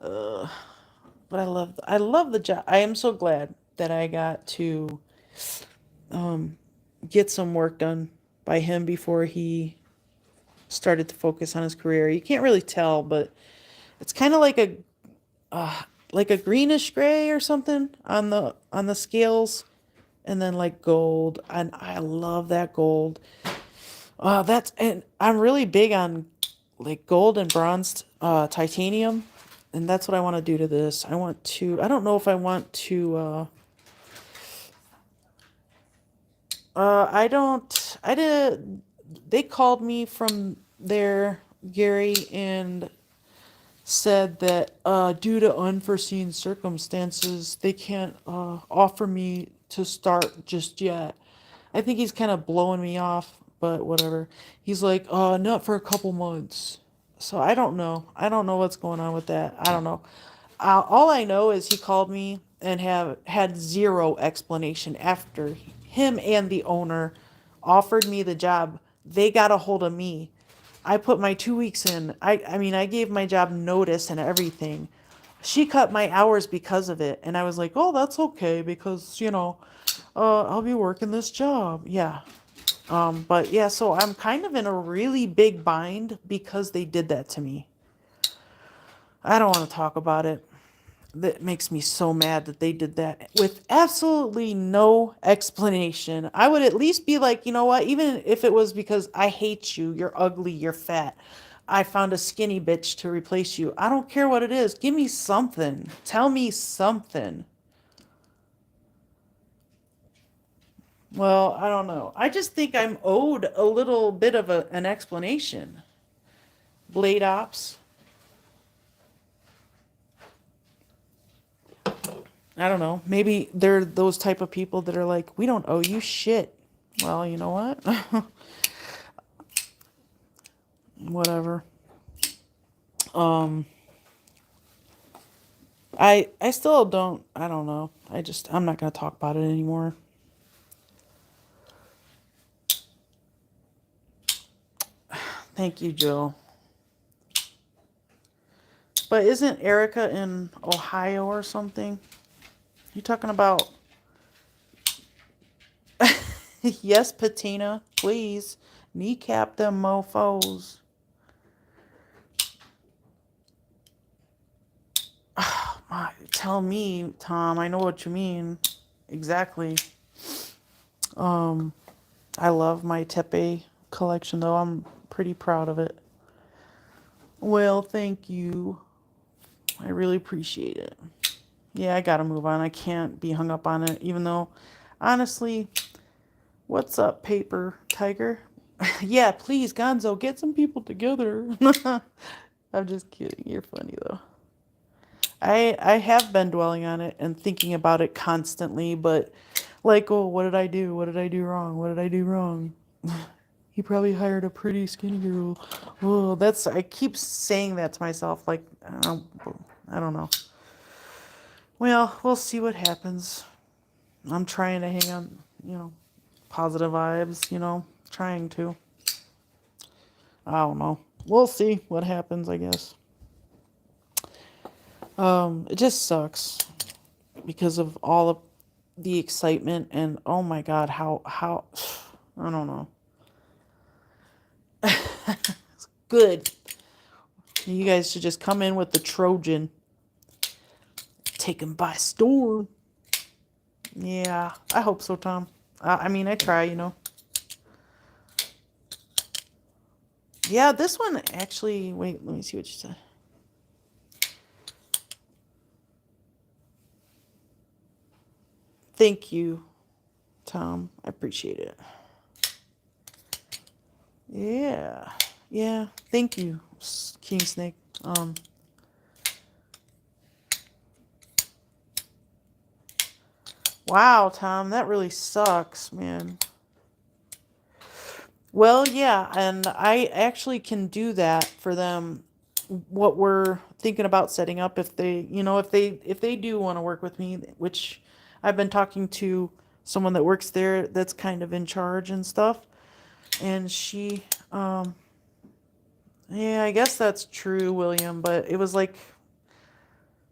uh, but I love the job. I am so glad that I got to um get some work done by him before he started to focus on his career. You can't really tell, but it's kind of uh, like a greenish gray or something on the scales, and then like gold. And I love that gold. That's and I'm really big on like gold and bronzed titanium, and that's what I want to do to this. I want to. I don't know if I want to. I don't. I did. They called me from there, Gary, and said that due to unforeseen circumstances, they can't offer me to start just yet. I think he's kind of blowing me off, but whatever. He's like, not for a couple months. So I don't know. I don't know what's going on with that. I don't know. All I know is he called me and have had zero explanation after him and the owner offered me the job. They got a hold of me. I put my 2 weeks in. I mean, I gave my job notice and everything. She cut my hours because of it. And I was like, oh, that's okay because, I'll be working this job. Yeah. But yeah, so I'm kind of in a really big bind because they did that to me. I don't want to talk about it. That makes me so mad that they did that with absolutely no explanation. I would at least be like, you know what? Even if it was because I hate you, you're ugly, you're fat. I found a skinny bitch to replace you. I don't care what it is. Give me something. Tell me something. Well, I don't know. I just think I'm owed a little bit of an explanation. Blade ops. I don't know. Maybe they're those type of people that are like, we don't owe you shit. Well, you know what? Whatever. Um, I still don't. I don't know. I'm not gonna talk about it anymore. Thank you, Jill. But isn't Erica in Ohio or something? You talking about? Yes, Patina, please kneecap them mofo's. Tell me, Tom. I know what you mean. Exactly. Um, I love my Tepe collection, though. I'm pretty proud of it. Well, thank you. I really appreciate it. Yeah, I gotta move on. I can't be hung up on it, even though, honestly, what's up, Paper Tiger? Yeah, please, Gonzo, get some people together. I'm just kidding. You're funny, though. I have been dwelling on it and thinking about it constantly, but like, oh, what did I do? What did I do wrong? What did I do wrong? He probably hired a pretty skinny girl. Oh, I keep saying that to myself. Like, I don't know. Well, we'll see what happens. I'm trying to hang on, positive vibes, trying to. I don't know. We'll see what happens, I guess. It just sucks because of all of the excitement and oh my god, how I don't know. Good. You guys should just come in with the Trojan. Take him by storm. Yeah, I hope so, Tom. I mean, I try. Yeah, this one actually. Wait, let me see what you said. Thank you, Tom. I appreciate it. Yeah, yeah. Thank you, King Snake. Wow, Tom, that really sucks, man. Well, yeah, and I actually can do that for them. What we're thinking about setting up, if they, if they do want to work with me, which I've been talking to someone that works there that's kind of in charge and stuff, and she, yeah, I guess that's true, William, but it was like,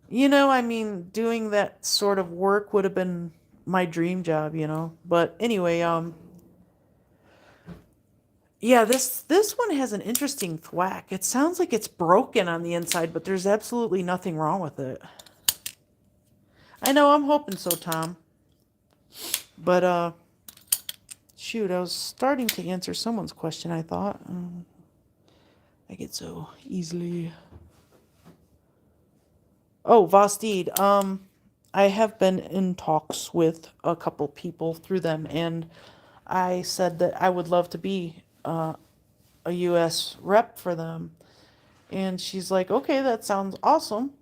I mean, doing that sort of work would have been my dream job. But anyway, yeah, this one has an interesting thwack. It sounds like it's broken on the inside, but there's absolutely nothing wrong with it. I know, I'm hoping so, Tom. But shoot, I was starting to answer someone's question, I thought. I get so easily. Oh, Vostid. I have been in talks with a couple people through them, and I said that I would love to be a U.S. rep for them. And she's like, okay, that sounds awesome.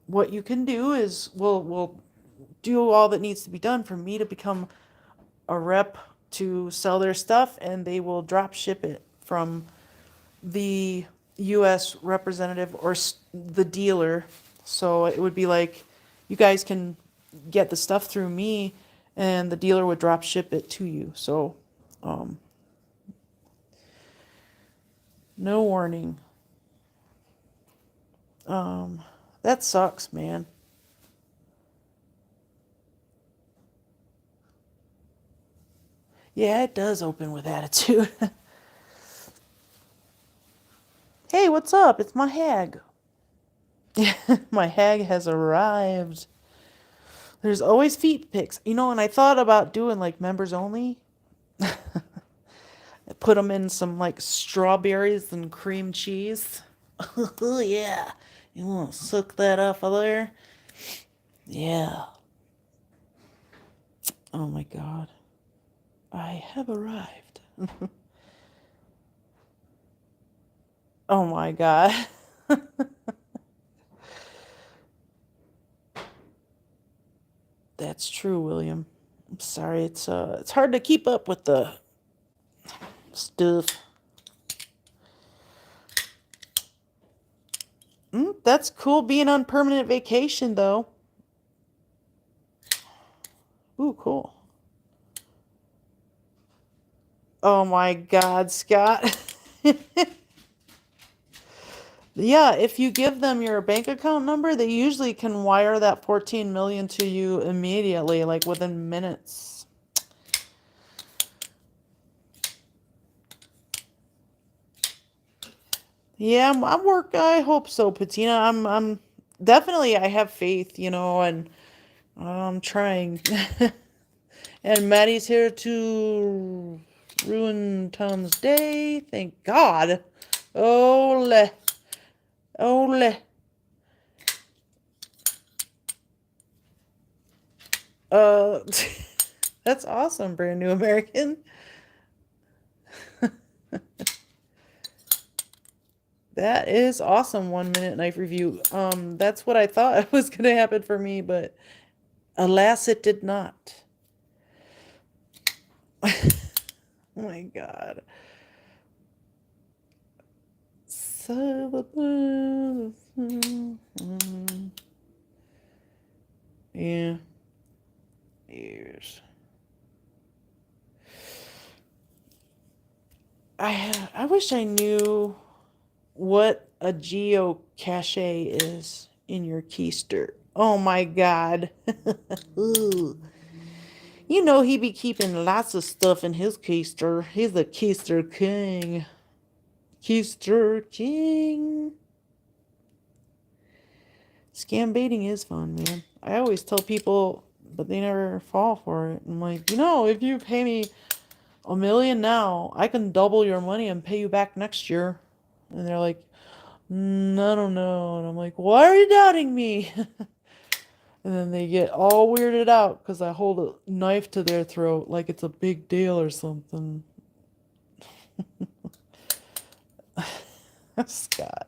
What you can do is we'll do all that needs to be done for me to become a rep to sell their stuff, and they will drop ship it from the U.S. representative or the dealer. So it would be like, you guys can get the stuff through me, and the dealer would drop ship it to you. So, no warning. That sucks, man. Yeah, it does open with attitude. Hey, what's up? It's my hag. My hag has arrived. There's always feet pics. And I thought about doing like members only. Put them in some like strawberries and cream cheese. Oh, yeah. You want to suck that off of there? Yeah. Oh my God. I have arrived. Oh my God. That's true, William. I'm sorry. It's hard to keep up with the stuff. That's cool being on permanent vacation, though. Ooh, cool. Oh my God, Scott. Yeah, if you give them your bank account number, they usually can wire that 14 million to you immediately, like within minutes. Yeah, I hope so, Patina. I'm definitely, I have faith, and I'm trying. And Maddie's here to ruin Tom's day. Thank God. Ole. Ole. Uh, that's awesome, brand new American. That is awesome. 1 minute knife review. That's what I thought was gonna happen for me, but alas, it did not. Oh my God. Yeah. Years. I wish I knew what a geocache is in your keister. Oh my God. Ooh. He be keeping lots of stuff in his keister. He's a keister king. Keister king. Scam baiting is fun, man. I always tell people, but they never fall for it. I'm like, if you pay me $1 million now, I can double your money and pay you back next year. And they're like, I don't know. And I'm like, why are you doubting me? And then they get all weirded out because I hold a knife to their throat like it's a big deal or something. Scott.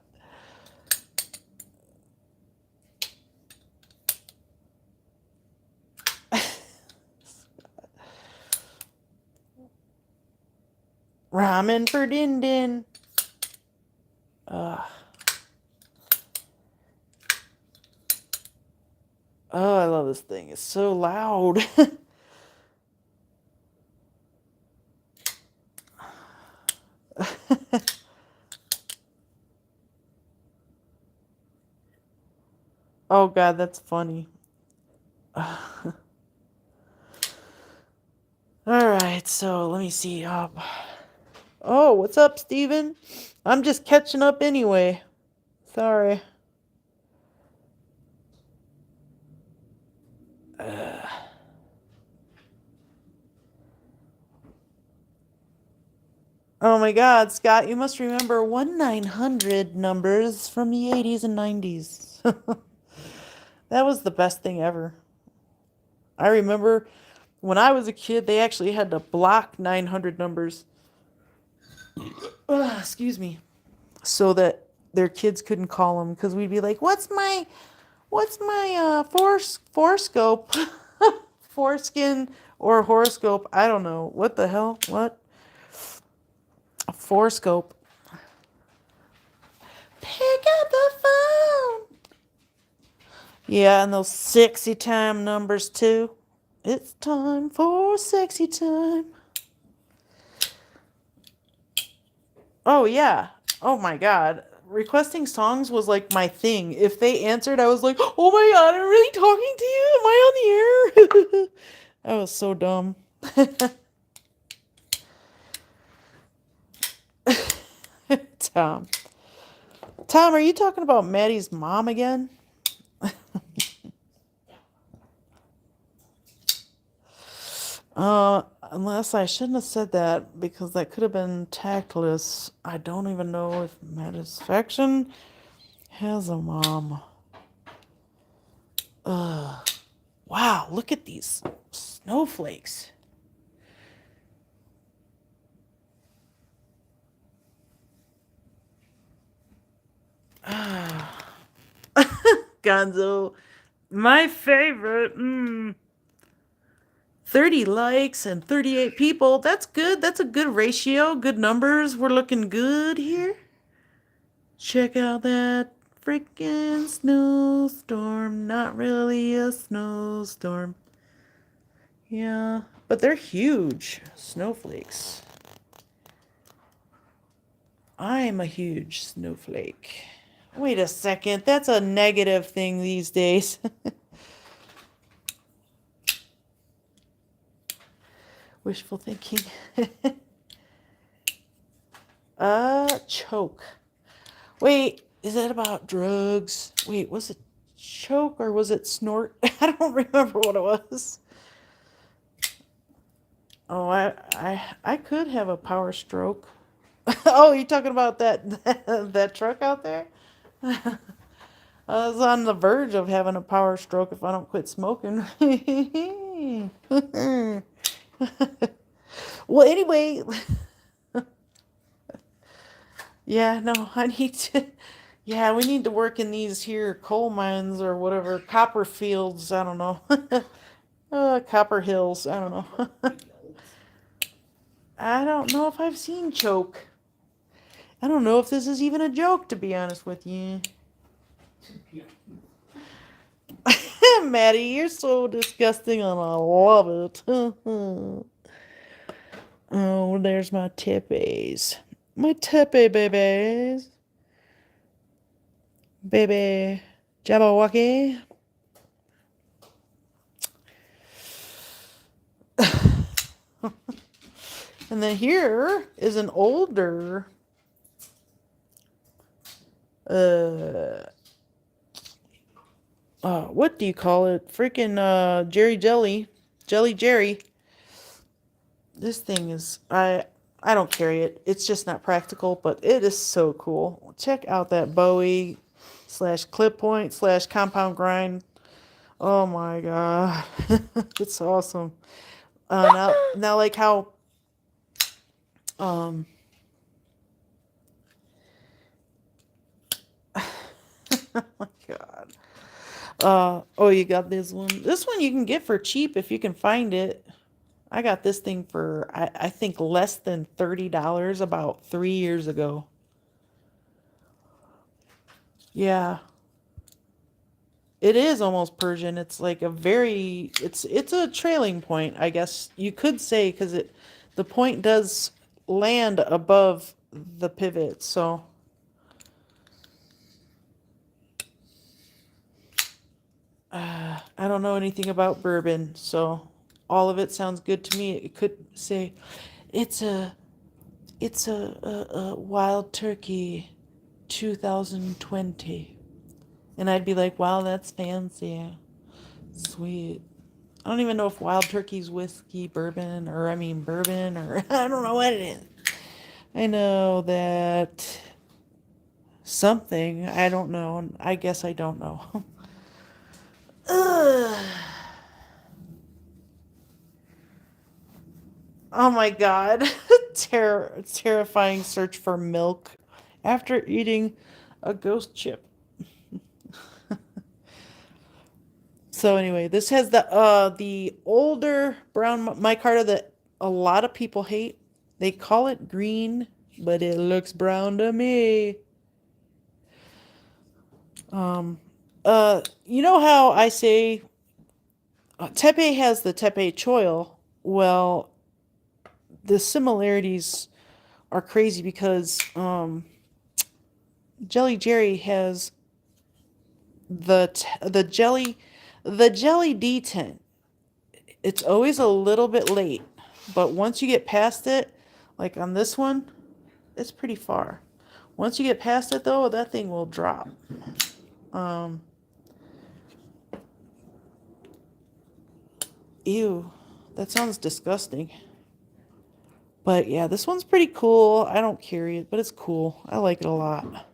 Ramen for Din Din. Oh, I love this thing. It's so loud. Oh God, that's funny. All right, so let me see. Oh, what's up, Steven? I'm just catching up anyway. Sorry. Oh my God, Scott, you must remember 1-900 numbers from the 80s and 90s. That was the best thing ever. I remember when I was a kid, they actually had to block 900 numbers. Excuse me. So that their kids couldn't call them because we'd be like, what's my forescope? Foreskin or horoscope? I don't know. What the hell? What? A forescope. Pick up the phone. Yeah, and those sexy time numbers too. It's time for sexy time. Oh yeah. Oh my God. Requesting songs was like my thing. If they answered, I was like, "Oh my God, I'm really talking to you? Am I on the air?" I was so dumb. Tom. Tom, are you talking about Maddie's mom again? Unless I shouldn't have said that because that could have been tactless. I don't even know if Matisfaction has a mom. Wow, look at these snowflakes. Gonzo, my favorite. 30 likes and 38 people. That's good. That's a good ratio. Good numbers. We're looking good here. Check out that freaking snowstorm. Not really a snowstorm. Yeah, but they're huge snowflakes. I'm a huge snowflake. Wait a second. That's a negative thing these days. Wishful thinking. Choke. Wait, is that about drugs? Wait, was it choke or was it snort? I don't remember what it was. Oh, I could have a power stroke. Oh, you talking about that truck out there? I was on the verge of having a power stroke if I don't quit smoking. Well, anyway, yeah, no, I need to. Yeah, we need to work in these here coal mines or whatever, copper fields. I don't know. Copper hills. I don't know. I don't know if I've seen choke. I don't know if this is even a joke, to be honest with you. Maddie, you're so disgusting and I love it. Oh, there's my tippies. My tippy babies. Baby Jabberwocky. And then here is an older what do you call it? Freaking Jerry Jelly Jerry. This thing is I don't carry it. It's just not practical, but it is so cool. Check out that Bowie slash clip point slash compound grind. Oh my God. It's awesome. Now like how um oh my God. Oh, you got this one. This one you can get for cheap if you can find it. I got this thing for, I think, less than $30 about 3 years ago. Yeah, it is almost Persian. It's like a very, it's a trailing point, I guess you could say, because the point does land above the pivot. So I don't know anything about bourbon, so all of it sounds good to me. It could say it's a it's a Wild Turkey 2020. And I'd be like, wow, that's fancy. Sweet. I don't even know if Wild Turkey's whiskey, bourbon, or I mean bourbon, or I don't know what it is. I know that something. I don't know. I guess I don't know. Ugh. Oh my God. Terrifying search for milk after eating a ghost chip. So anyway, this has the older brown micarta that a lot of people hate. They call it green, but it looks brown to me. You know how I say Tepe has the Tepe choil? Well, the similarities are crazy because Jelly Jerry has the jelly detent. It's always a little bit late, but once you get past it, like on this one, it's pretty far. Once you get past it though, that thing will drop. Um, Ew, that sounds disgusting. But yeah, this one's pretty cool. I don't carry it, but it's cool. I like it a lot.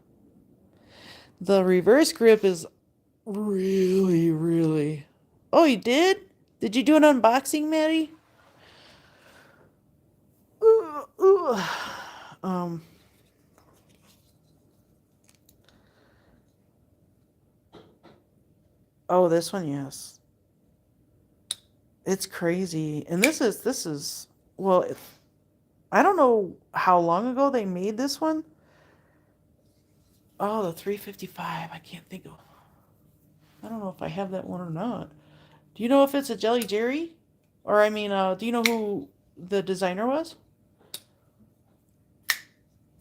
The reverse grip is really, really. Oh, you did? Did you do an unboxing, Maddie? Ooh, ooh. Um, oh, this one, yes. It's crazy. And this is well, I don't know how long ago they made this one. Oh, the 355. I can't think of. I don't know if I have that one or not. Do you know if it's a Jelly Jerry? Or I mean, do you know who the designer was?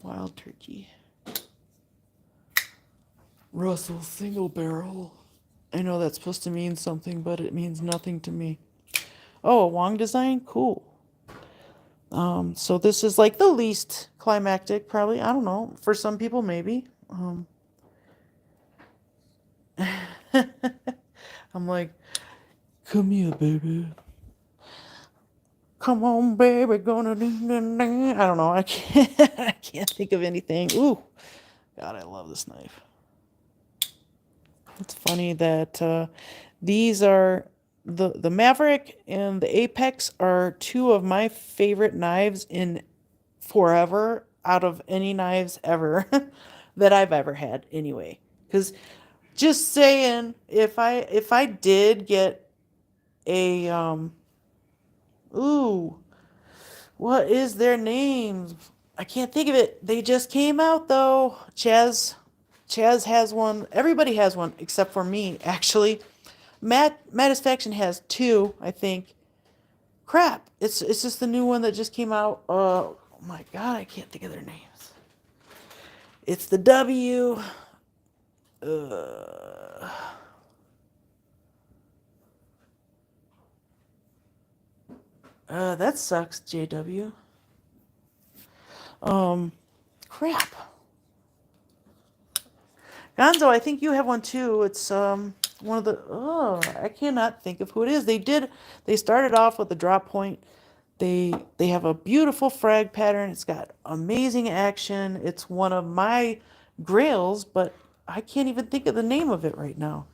Wild Turkey. Russell Single Barrel. I know that's supposed to mean something, but it means nothing to me. Oh, a Wong design? Cool. So this is like the least climactic, probably. I don't know. For some people, maybe. I'm like, come here, baby. Come on, baby, gonna do. I don't know. I can't. I can't think of anything. Ooh, God, I love this knife. It's funny that these are the Maverick and the Apex are two of my favorite knives in forever out of any knives ever that I've ever had anyway. Because just saying, if I did get a ooh, what is their names? I can't think of it. They just came out though. Chaz has one. Everybody has one except for me, actually. Mattisfaction has two, I think. Crap. It's just the new one that just came out. Oh my God, I can't think of their names. It's the W. Uh, that sucks, JW. Um, Crap. Gonzo, I think you have one too. It's one of the I cannot think of who it is. They started off with the drop point. They have a beautiful frag pattern. It's got amazing action. It's one of my grails, but I can't even think of the name of it right now.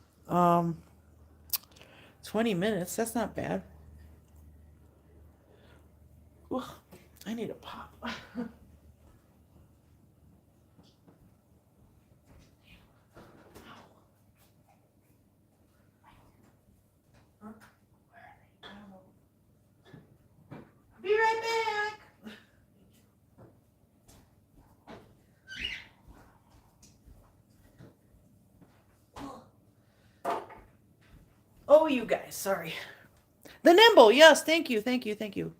20 minutes, that's not bad. Ugh, I need a pop. you guys. Sorry. The nimble. Yes. Thank you. Thank you. Thank you.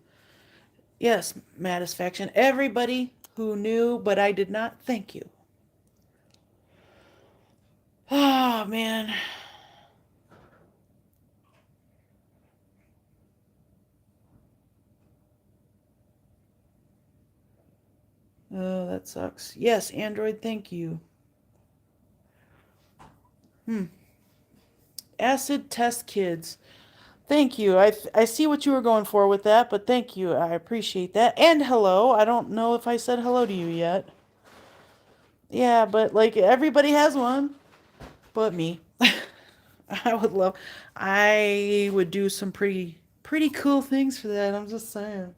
Yes. Satisfaction. Everybody who knew, but I did not. Thank you. Oh, man. Oh, that sucks. Yes, Android. Thank you. Hmm. Acid test kids. Thank you. I see what you were going for with that, but thank you. I appreciate that. And hello. I don't know if I said hello to you yet. Yeah, but like everybody has one, but me. I would love I would do some pretty cool things for that. I'm just saying.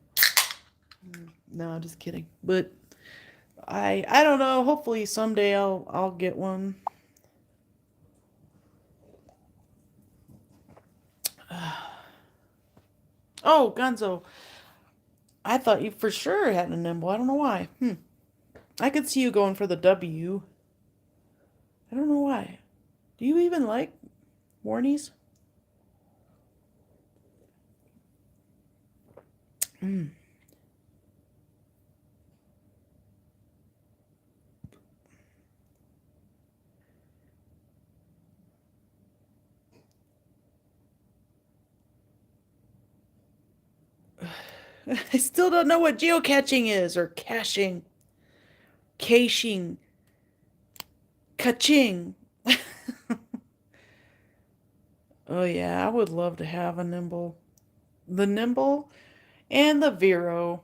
No, I'm just kidding. But I don't know. Hopefully someday I'll get one. Oh, Gonzo. I thought you for sure had a nimble. I don't know why. I could see you going for the W. I don't know why. Do you even like Warnies? Mm. I still don't know what geocaching is or caching, caching, kaching. Oh yeah, I would love to have a nimble. The nimble and the Vero.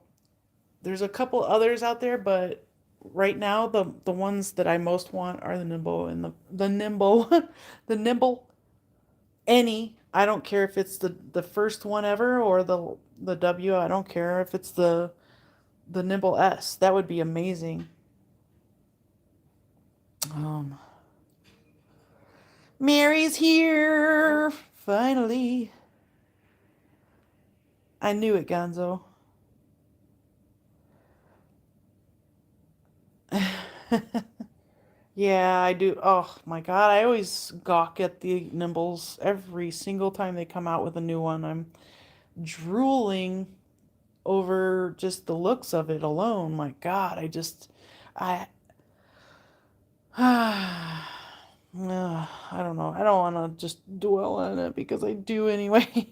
There's a couple others out there, but right now the ones that I most want are the nimble and the nimble, the nimble any. I don't care if it's the first one ever or the W. I don't care if it's the nimble S. That would be amazing. Um, Mary's here finally. I knew it, Gonzo. Yeah, I do. Oh my God, I always gawk at the Nimbles every single time they come out with a new one. I'm drooling over just the looks of it alone. My God, I, I don't know. I don't want to just dwell on it because I do anyway.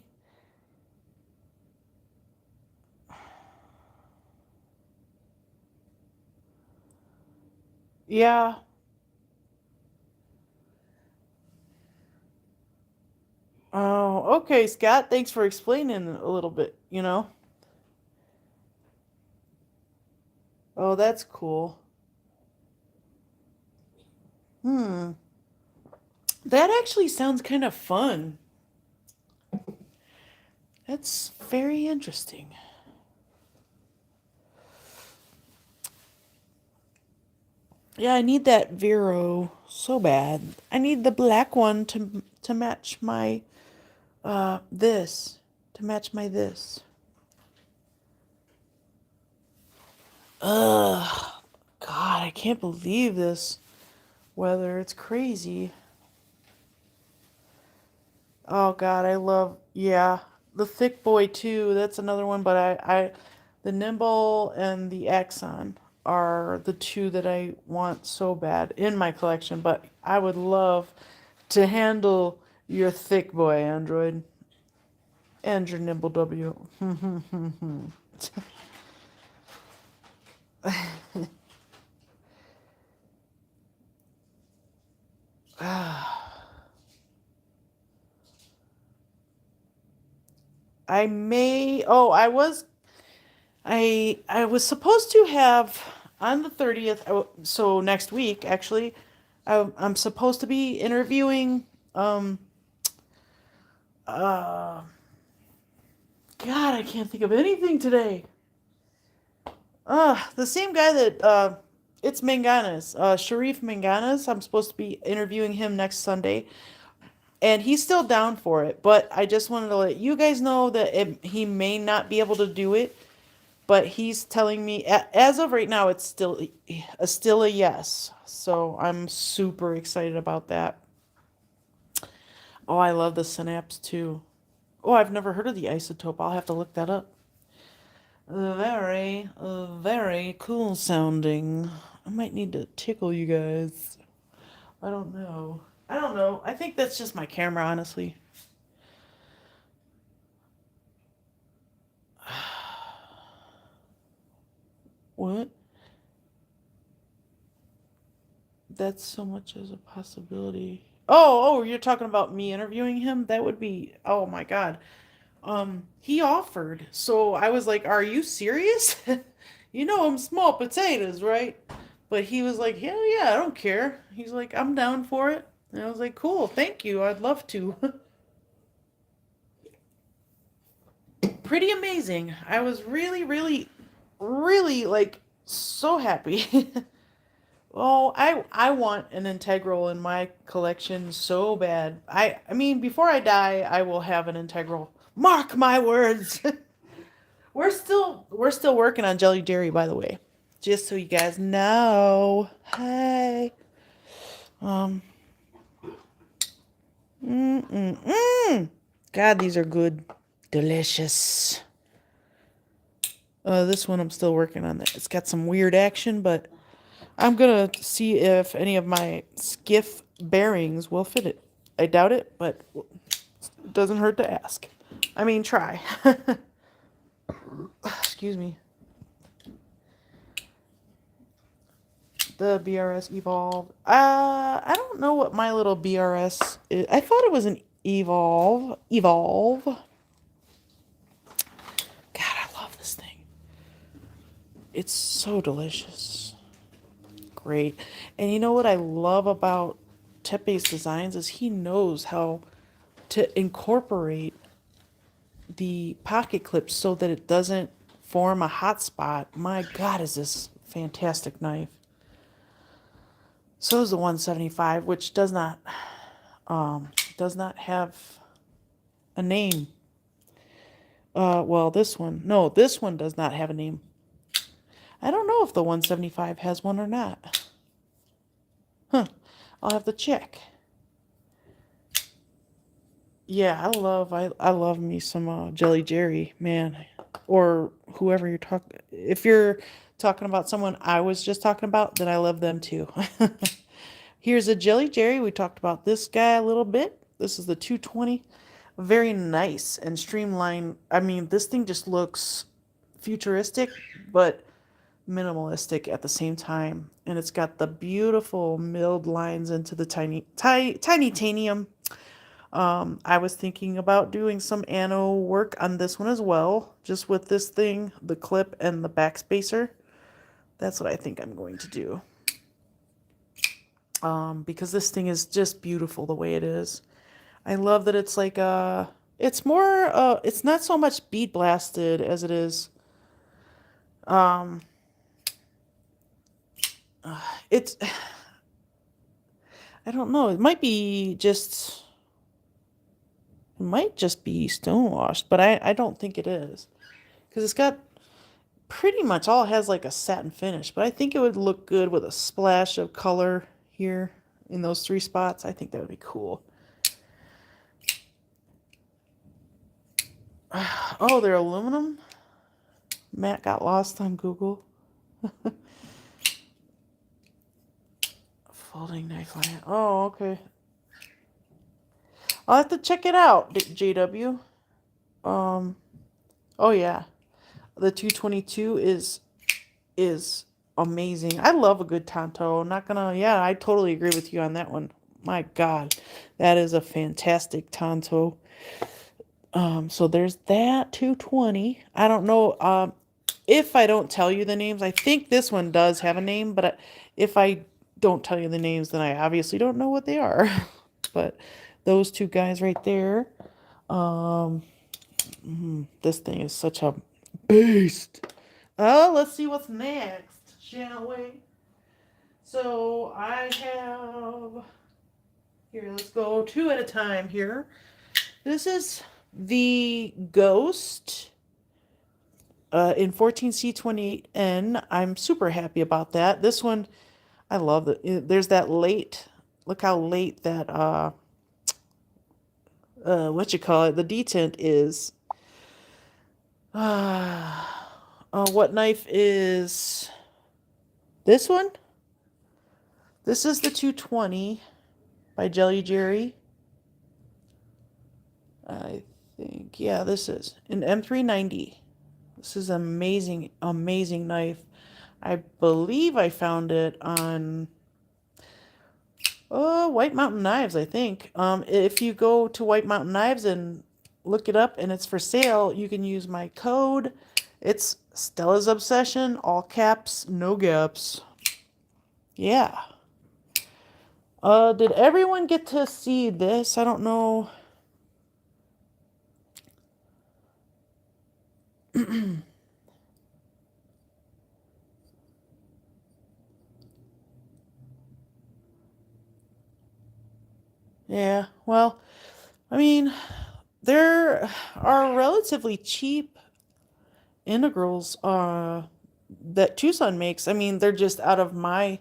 Yeah. Oh, okay, Scott. Thanks for explaining a little bit. Oh, that's cool. Hmm. That actually sounds kind of fun. That's very interesting. Yeah, I need that Vero so bad. I need the black one to match my this to match my this. Ugh, God, I can't believe this weather. It's crazy. Oh God, I love yeah the thick boy too. That's another one, but the Nimble and the Axon are the two that I want so bad in my collection. But I would love to handle your thick boy Android and your Nimble W. I may. Oh, I was supposed to have on the 30th. So next week, actually, I'm supposed to be interviewing. Uh, God, I can't think of anything today. The same guy that it's Manganas, Sharif Manganas. I'm supposed to be interviewing him next Sunday, and he's still down for it. But I just wanted to let you guys know that he may not be able to do it, but he's telling me as of right now, it's still a yes. So I'm super excited about that. Oh, I love the Synapse too. Oh, I've never heard of the isotope. I'll have to look that up. Very, very cool sounding. I might need to tickle you guys. I don't know. I don't know. I think that's just my camera, honestly. What? That's so much as a possibility. Oh, you're talking about me interviewing him? That would be, oh my God. He offered. So I was like, "Are you serious?" You know I'm small potatoes, right? But he was like, "Hell yeah, I don't care." He's like, "I'm down for it." And I was like, "Cool, thank you. I'd love to." Pretty amazing. I was really, really, really like so happy. Oh, I want an integral in my collection so bad. I mean, before I die, I will have an integral. Mark my words. We're still working on Jelly Jerry, by the way. Just so you guys know. Hey. Um. God, these are good. Delicious. This one I'm still working on. That it's got some weird action, but I'm gonna see if any of my skiff bearings will fit it. I doubt it, but it doesn't hurt to ask. I mean, try. Excuse me. The BRS Evolve. I don't know what my little BRS is. I thought it was an Evolve. Evolve. God, I love this thing. It's so delicious. Great. And you know what I love about Tepe's designs is he knows how to incorporate the pocket clips so that it doesn't form a hot spot. My God, is this fantastic knife. So is the 175, which does not have a name. Well, this one. No, this one does not have a name. I don't know if the 175 has one or not. Huh. I'll have to check. Yeah, I love me some Jelly Jerry, man. Or whoever you're talking. If you're talking about someone I was just talking about, then I love them too. Here's a Jelly Jerry. We talked about this guy a little bit. This is the 220. Very nice and streamlined. I mean, this thing just looks futuristic, but minimalistic at the same time. And it's got the beautiful milled lines into the tiny tanium. I was thinking about doing some ano work on this one as well, just with this thing, the clip and the backspacer. That's what I think I'm going to do. Because this thing is just beautiful the way it is. I love that it's like it's more it's not so much bead blasted as it is it's I don't know, it might just be stonewashed, but I don't think it is. Because it's got pretty much all it has like a satin finish, but I think it would look good with a splash of color here in those three spots. I think that would be cool. Oh, they're aluminum? Matt got lost on Google. Folding knife line. Oh, okay. I'll have to check it out, JW. Um, oh yeah. The 222 is amazing. I love a good Tonto. Not gonna, yeah, I totally agree with you on that one. My God, that is a fantastic Tonto. So there's that 220. I don't know if I don't tell you the names. I think this one does have a name, but if I don't tell you the names, then I obviously don't know what they are. But those two guys right there. Um, this thing is such a beast. Oh, let's see what's next, shall we? So I have here. Let's go two at a time here. This is the Ghost in 14C28N. I'm super happy about that. This one, I love it. There's that late. Look how late that what you call it, the detent is, what knife is this one? This is the 220 by Jelly Jerry. I think, yeah, this is an M390. This is an amazing, amazing knife. I believe I found it on White Mountain Knives, I think. If you go to White Mountain Knives and look it up and it's for sale, you can use my code. It's Stella's Obsession, all caps, no gaps. Yeah. Did everyone get to see this? I don't know. Yeah, well, I mean, there are relatively cheap integrals that Tucson makes. I mean, they're just out of my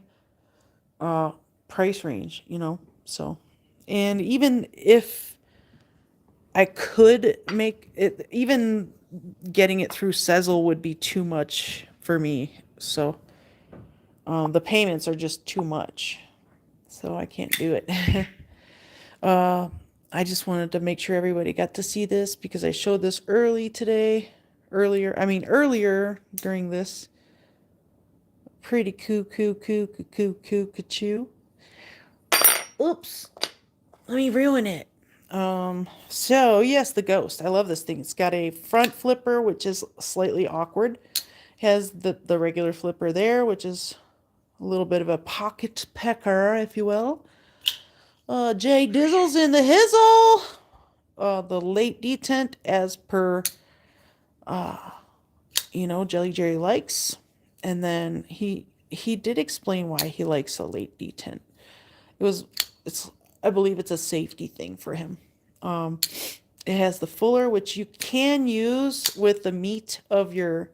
uh price range, you know. So, and even if I could make it, even getting it through Sezzle would be too much for me. So, the payments are just too much. So I can't do it. uh, I just wanted to make sure everybody got to see this because I showed this earlier during this. Pretty coo. Oops. Let me ruin it. So yes, the Ghost. I love this thing. It's got a front flipper, which is slightly awkward. Has the regular flipper there, which is a little bit of a pocket pecker, if you will. Jay Dizzle's in the hizzle. The late detent as per, Jelly Jerry likes. And then he did explain why he likes a late detent. It's I believe it's a safety thing for him. It has the fuller, which you can use with the meat of your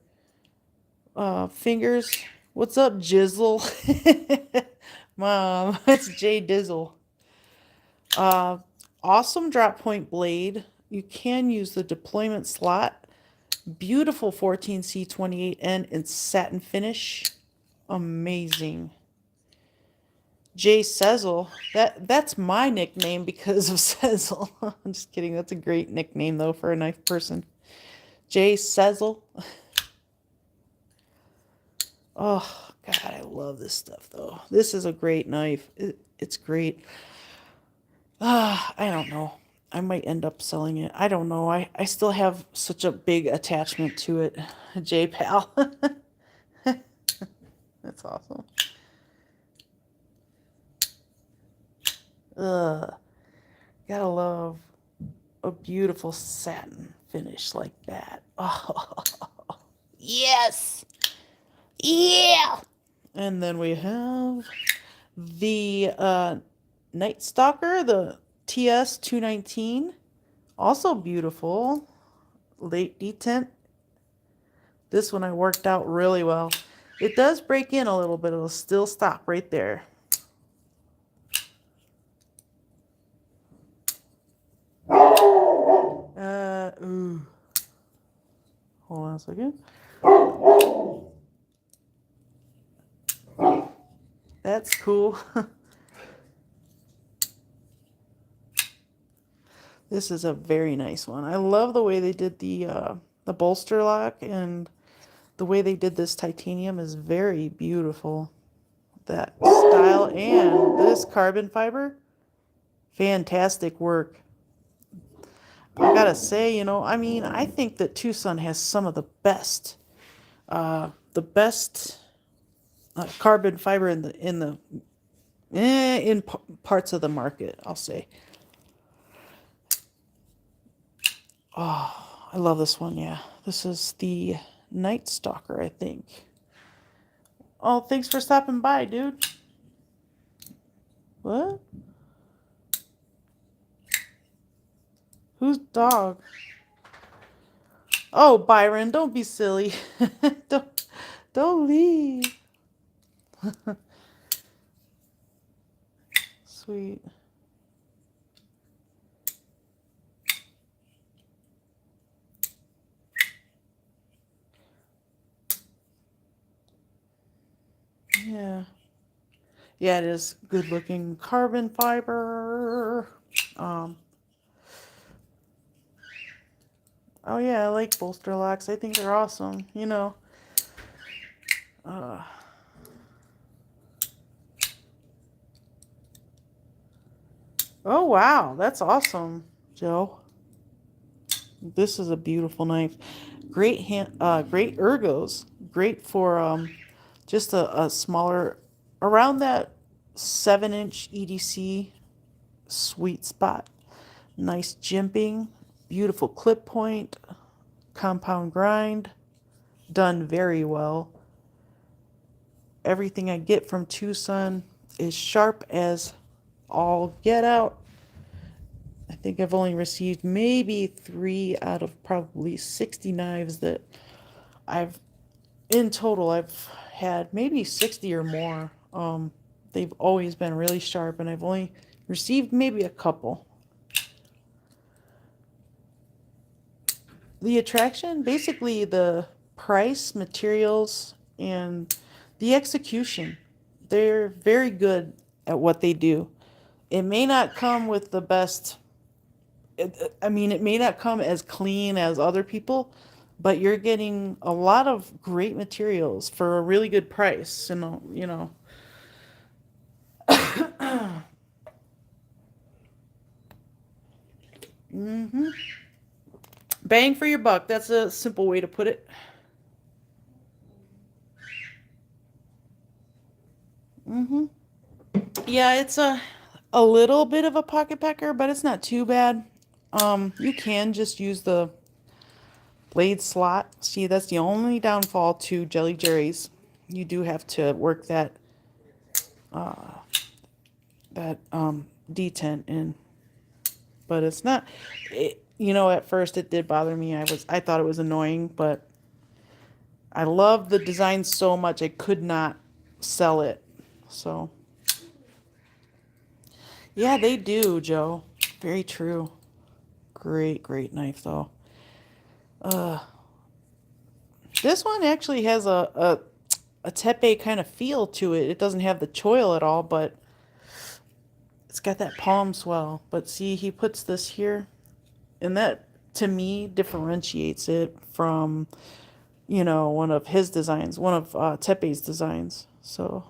fingers. What's up, Jizzle? Mom, it's Jay Dizzle. Awesome drop point blade. You can use the deployment slot. Beautiful 14C28N in satin finish. Amazing. Jay Sezzle. That's my nickname because of Sezzle. I'm just kidding. That's a great nickname though for a knife person. Jay Sezzle. Oh God, I love this stuff though. This is a great knife. It's great. I don't know. I might end up selling it. I don't know. I still have such a big attachment to it. J Pal. That's awesome. Ugh. Gotta love a beautiful satin finish like that. Oh, yes. Yeah. And then we have the Night Stalker, the TS 219. Also beautiful. Late detent. This one I worked out really well. It does break in a little bit. It'll still stop right there. Ooh. Hold on a second. That's cool. This is a very nice one. I love the way they did the bolster lock, and the way they did this titanium is very beautiful. That style and this carbon fiber, fantastic work. I gotta say, I think that Tucson has some of the best carbon fiber in parts of the market, I'll say. Oh, I love this one. Yeah, this is the Night Stalker, I think. Oh, thanks for stopping by, dude. What? Whose dog? Oh, Byron, don't be silly. don't leave. Sweet. Yeah. Yeah, it is good looking carbon fiber. Um, oh yeah, I like bolster locks. I think they're awesome. You know. Uh, oh wow, that's awesome, Joe. This is a beautiful knife. Great great ergos. Great for just a smaller, around that 7-inch EDC sweet spot. Nice jimping, beautiful clip point, compound grind, done very well. Everything I get from Tucson is sharp as all get out. I think I've only received maybe 3 out of probably 60 knives that I've, in total, I've had maybe 60 or more. They've always been really sharp, and I've only received maybe a couple. The attraction, basically the price, materials, and the execution. They're very good at what they do. It may not come with the best, I mean, it may not come as clean as other people, but you're getting a lot of great materials for a really good price. And, you know, hmm bang for your buck. That's a simple way to put it. hmm Yeah, it's a little bit of a pocket pecker, but it's not too bad. You can just use the blade slot. See, that's the only downfall to Jelly Jerry's. You do have to work that detent in, but it's not. You know, at first it did bother me. I thought it was annoying, but I love the design so much I could not sell it. So yeah, they do, Joe. Very true. Great, great knife though. Uh, this one actually has a tepe kind of feel to it. It doesn't have the choil at all, but it's got that palm swell. But see, he puts this here, and that to me differentiates it from, you know, one of his designs, one of Tepe's designs. So,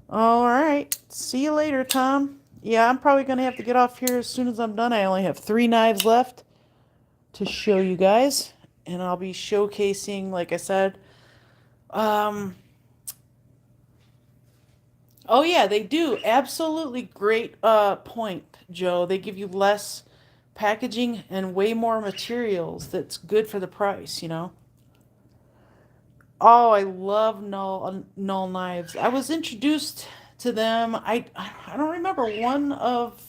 all right. See you later, Tom. Yeah, I'm probably going to have to get off here as soon as I'm done. I only have 3 knives left to show you guys, and I'll be showcasing, like I said. Um, oh yeah, they do. Absolutely great point, Joe. They give you less packaging and way more materials that's good for the price, you know. Oh, I love null knives. I was introduced to them. I don't remember, one of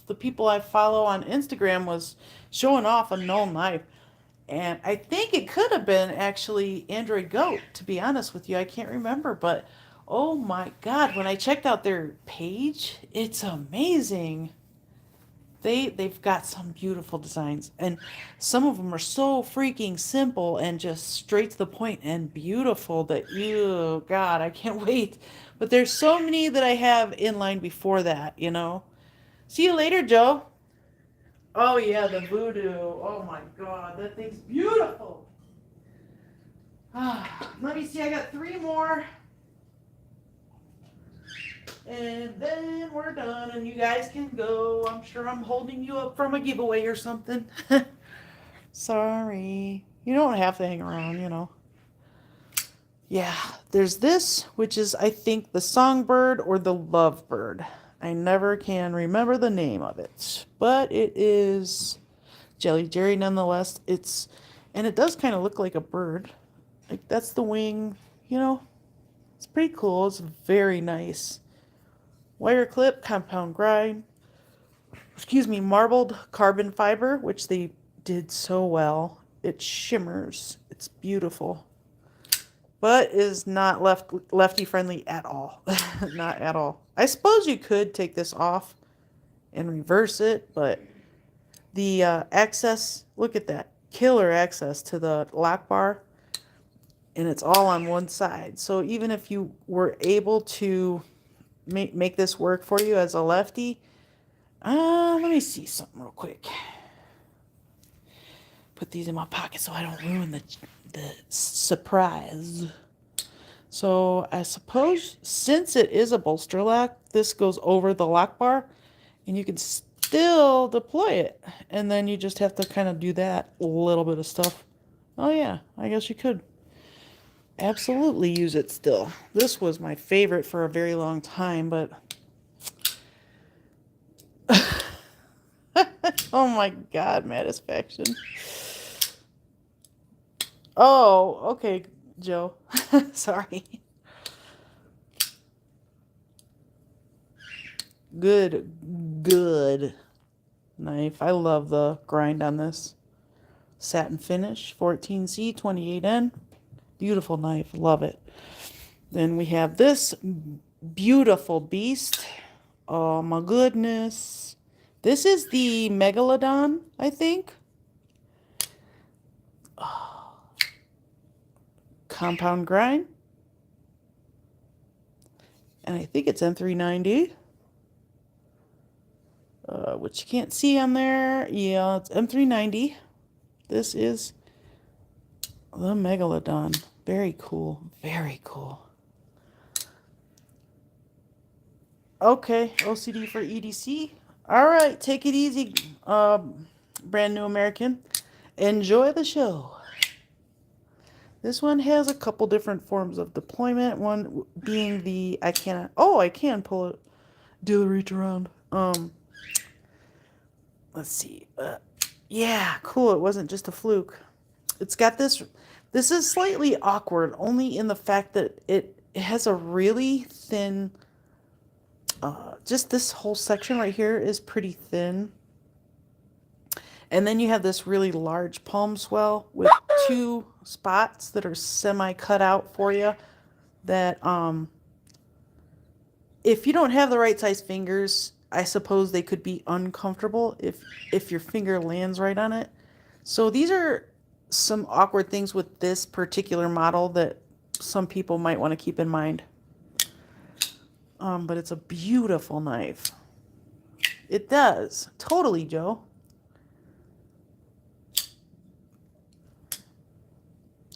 the people I follow on Instagram was showing off a null knife. And I think it could have been actually Android Goat, to be honest with you. I can't remember, but oh my God, when I checked out their page, it's amazing. They've got some beautiful designs, and some of them are so freaking simple and just straight to the point and beautiful that you, God, I can't wait. But there's so many that I have in line before that, you know. See you later, Joe. Oh yeah, the voodoo. Oh my God, that thing's beautiful. Let me see, I got 3 more. And then we're done, and you guys can go. I'm sure I'm holding you up from a giveaway or something. Sorry. You don't have to hang around, you know. Yeah, there's this, which is, I think, the songbird or the lovebird. I never can remember the name of it, but it is Jelly Jerry nonetheless. And it does kind of look like a bird. Like, that's the wing, you know. It's pretty cool. It's very nice. Wire clip, compound grind, marbled carbon fiber, which they did so well. It shimmers. It's beautiful, but is not lefty friendly at all. Not at all. I suppose you could take this off and reverse it, but the access, look at that, killer access to the lock bar. and it's all on one side. So even if you were able to make this work for you as a lefty, let me see something real quick. Put these in my pocket so I don't ruin the surprise. So I suppose since it is a bolster lock, this goes over the lock bar and you can still deploy it. And then you just have to kind of do that little bit of stuff. Oh yeah, I guess you could absolutely use it still. This was my favorite for a very long time, but oh my God, Matisfaction. Oh, okay, Joe. Sorry. Good knife. I love the grind on this. Satin finish, 14C, 28N. Beautiful knife. Love it. Then we have this beautiful beast. Oh my goodness. This is the Megalodon, I think. Oh. Compound grind. And I think it's M390. Which you can't see on there. Yeah, it's M390. This is the Megalodon. Very cool. Very cool. Okay, OCD for EDC. All right, take it easy, brand new American. Enjoy the show. This one has a couple different forms of deployment. One being the I can pull it, do the reach around. Let's see. Yeah, cool. It wasn't just a fluke. It's got this. This is slightly awkward, only in the fact that it has a really thin. Just this whole section right here is pretty thin. And then you have this really large palm swell with two spots that are semi cut out for you that if you don't have the right size fingers, I suppose they could be uncomfortable if your finger lands right on it. So these are some awkward things with this particular model that some people might want to keep in mind. But it's a beautiful knife. It does. Totally, Joe.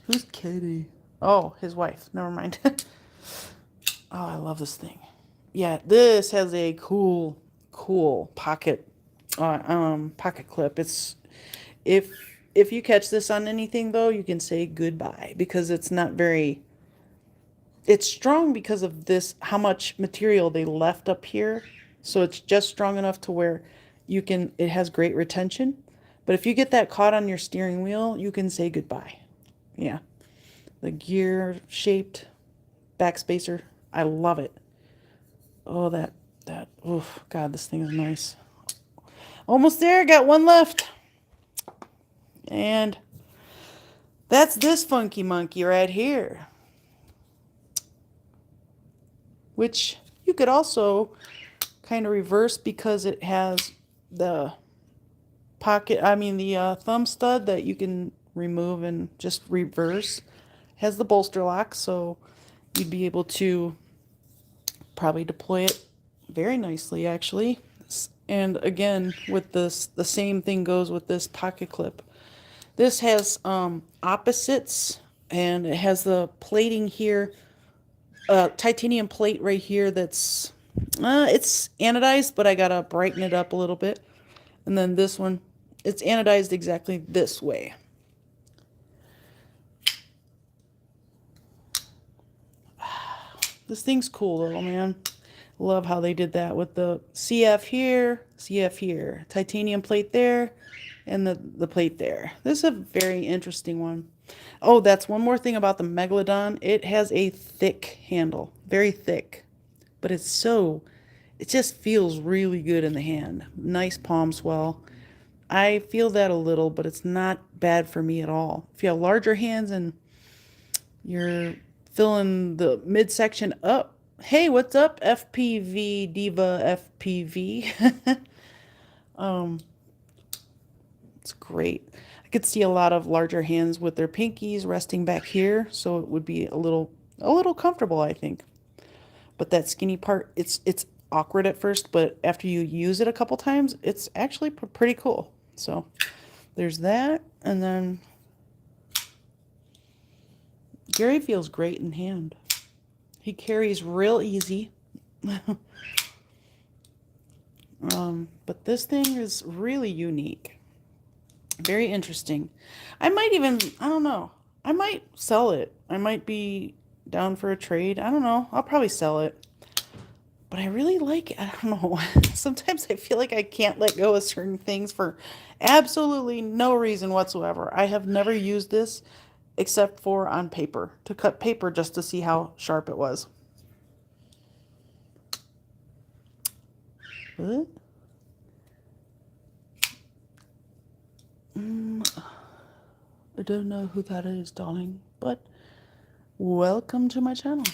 Who's Katie? Oh, his wife. Never mind. Oh, I love this thing. Yeah, this has a cool pocket pocket clip. It's if you catch this on anything though, you can say goodbye because it's not very. It's strong because of this, how much material they left up here. So it's just strong enough to where it has great retention. But if you get that caught on your steering wheel, you can say goodbye. Yeah. The gear shaped backspacer. I love it. Oh, oh, God, this thing is nice. Almost there. Got one left. And that's this funky monkey right here. Which you could also kind of reverse because it has the thumb stud that you can remove and just reverse. Has the bolster lock, so you'd be able to probably deploy it very nicely actually. And again, with this, the same thing goes with this pocket clip. This has opposites, and it has the plating here, titanium plate right here that's it's anodized, but I gotta brighten it up a little bit. And then this one, it's anodized exactly this way. This thing's cool though, man. Love how they did that with the CF here, titanium plate there, and the plate there. This is a very interesting one. Oh, that's one more thing about the Megalodon. It has a thick handle, very thick, but it just feels really good in the hand. Nice palm swell. I feel that a little, but it's not bad for me at all. If you have larger hands and you're filling the midsection up, hey, what's up, FPV Diva FPV? It's great. I could see a lot of larger hands with their pinkies resting back here, so it would be a little comfortable, I think. But that skinny part, it's awkward at first, but after you use it a couple times, it's actually pretty cool. So there's that, and then Gary feels great in hand. He carries real easy. But this thing is really unique. Very interesting. I might even, I don't know, I might sell it. I might be down for a trade. I don't know. I'll probably sell it. But I really like it. I don't know. Sometimes I feel like I can't let go of certain things for absolutely no reason whatsoever. I have never used this except for on paper, to cut paper just to see how sharp it was. What? I don't know who that is, darling, but welcome to my channel.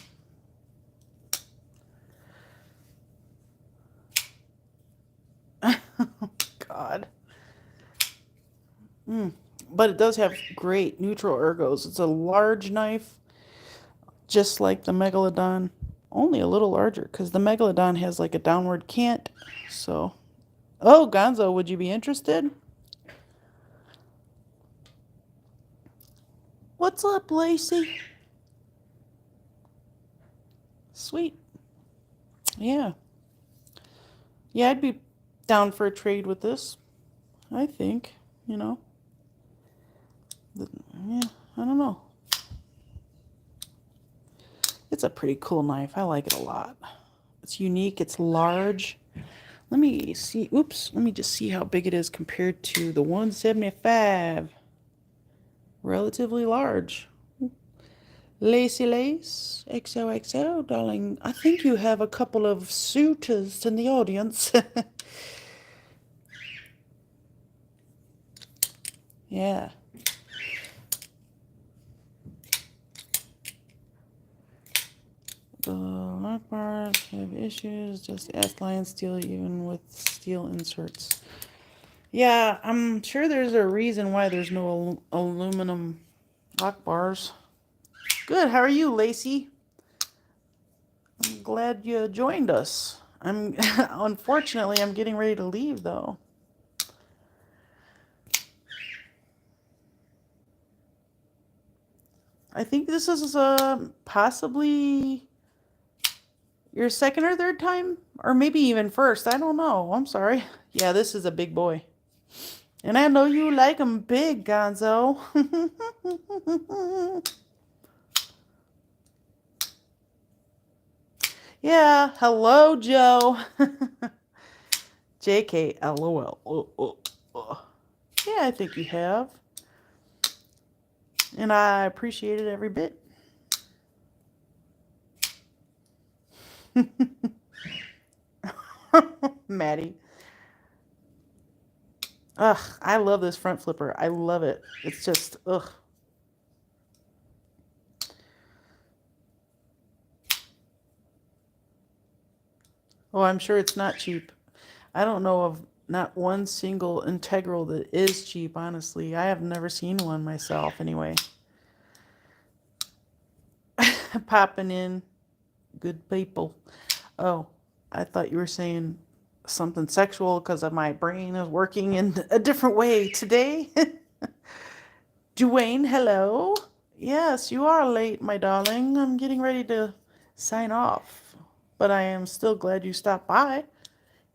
God. But it does have great neutral ergos. It's a large knife, just like the Megalodon, only a little larger because the Megalodon has like a downward cant. So, oh, Gonzo, would you be interested? What's up, Lacey? Sweet. Yeah. Yeah, I'd be down for a trade with this. I think, you know. Yeah, I don't know. It's a pretty cool knife. I like it a lot. It's unique. It's large. Let me see. Oops. Let me just see how big it is compared to the 175. Relatively large. Lacy Lace, XOXO, darling. I think you have a couple of suitors in the audience. Yeah. The lock bars have issues. Just ask Lion Steel, even with steel inserts. Yeah, I'm sure there's a reason why there's no aluminum lock bars. Good. How are you, Lacey? I'm glad you joined us. Unfortunately, I'm getting ready to leave though. I think this is possibly your second or third time, or maybe even first. I don't know. I'm sorry. Yeah, this is a big boy. And I know you like them big, Gonzo. Yeah, hello, Joe. JK, LOL. Yeah, I think you have. And I appreciate it every bit. Maddie. Ugh, I love this front flipper. I love it. It's just, ugh. Oh, I'm sure it's not cheap. I don't know of not one single integral that is cheap, honestly. I have never seen one myself, anyway. Popping in. Good people. Oh, I thought you were saying something sexual because of my brain is working in a different way today. Dwayne, hello. Yes, you are late, my darling. I'm getting ready to sign off. But I am still glad you stopped by.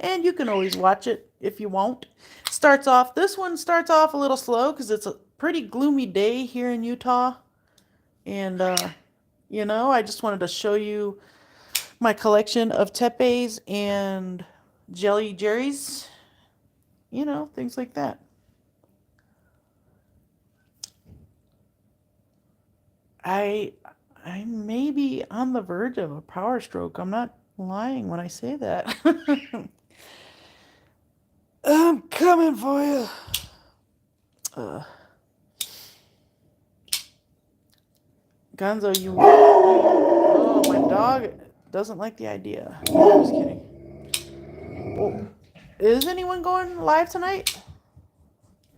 And you can always watch it if you won't. This one starts off a little slow because it's a pretty gloomy day here in Utah. And, I just wanted to show you my collection of tepes and jelly jerrys. Things like that. I may be on the verge of a power stroke. I'm not lying when I say that. I'm coming for you. Gonzo, Oh, my dog doesn't like the idea. I'm just kidding. Oh, is anyone going live tonight?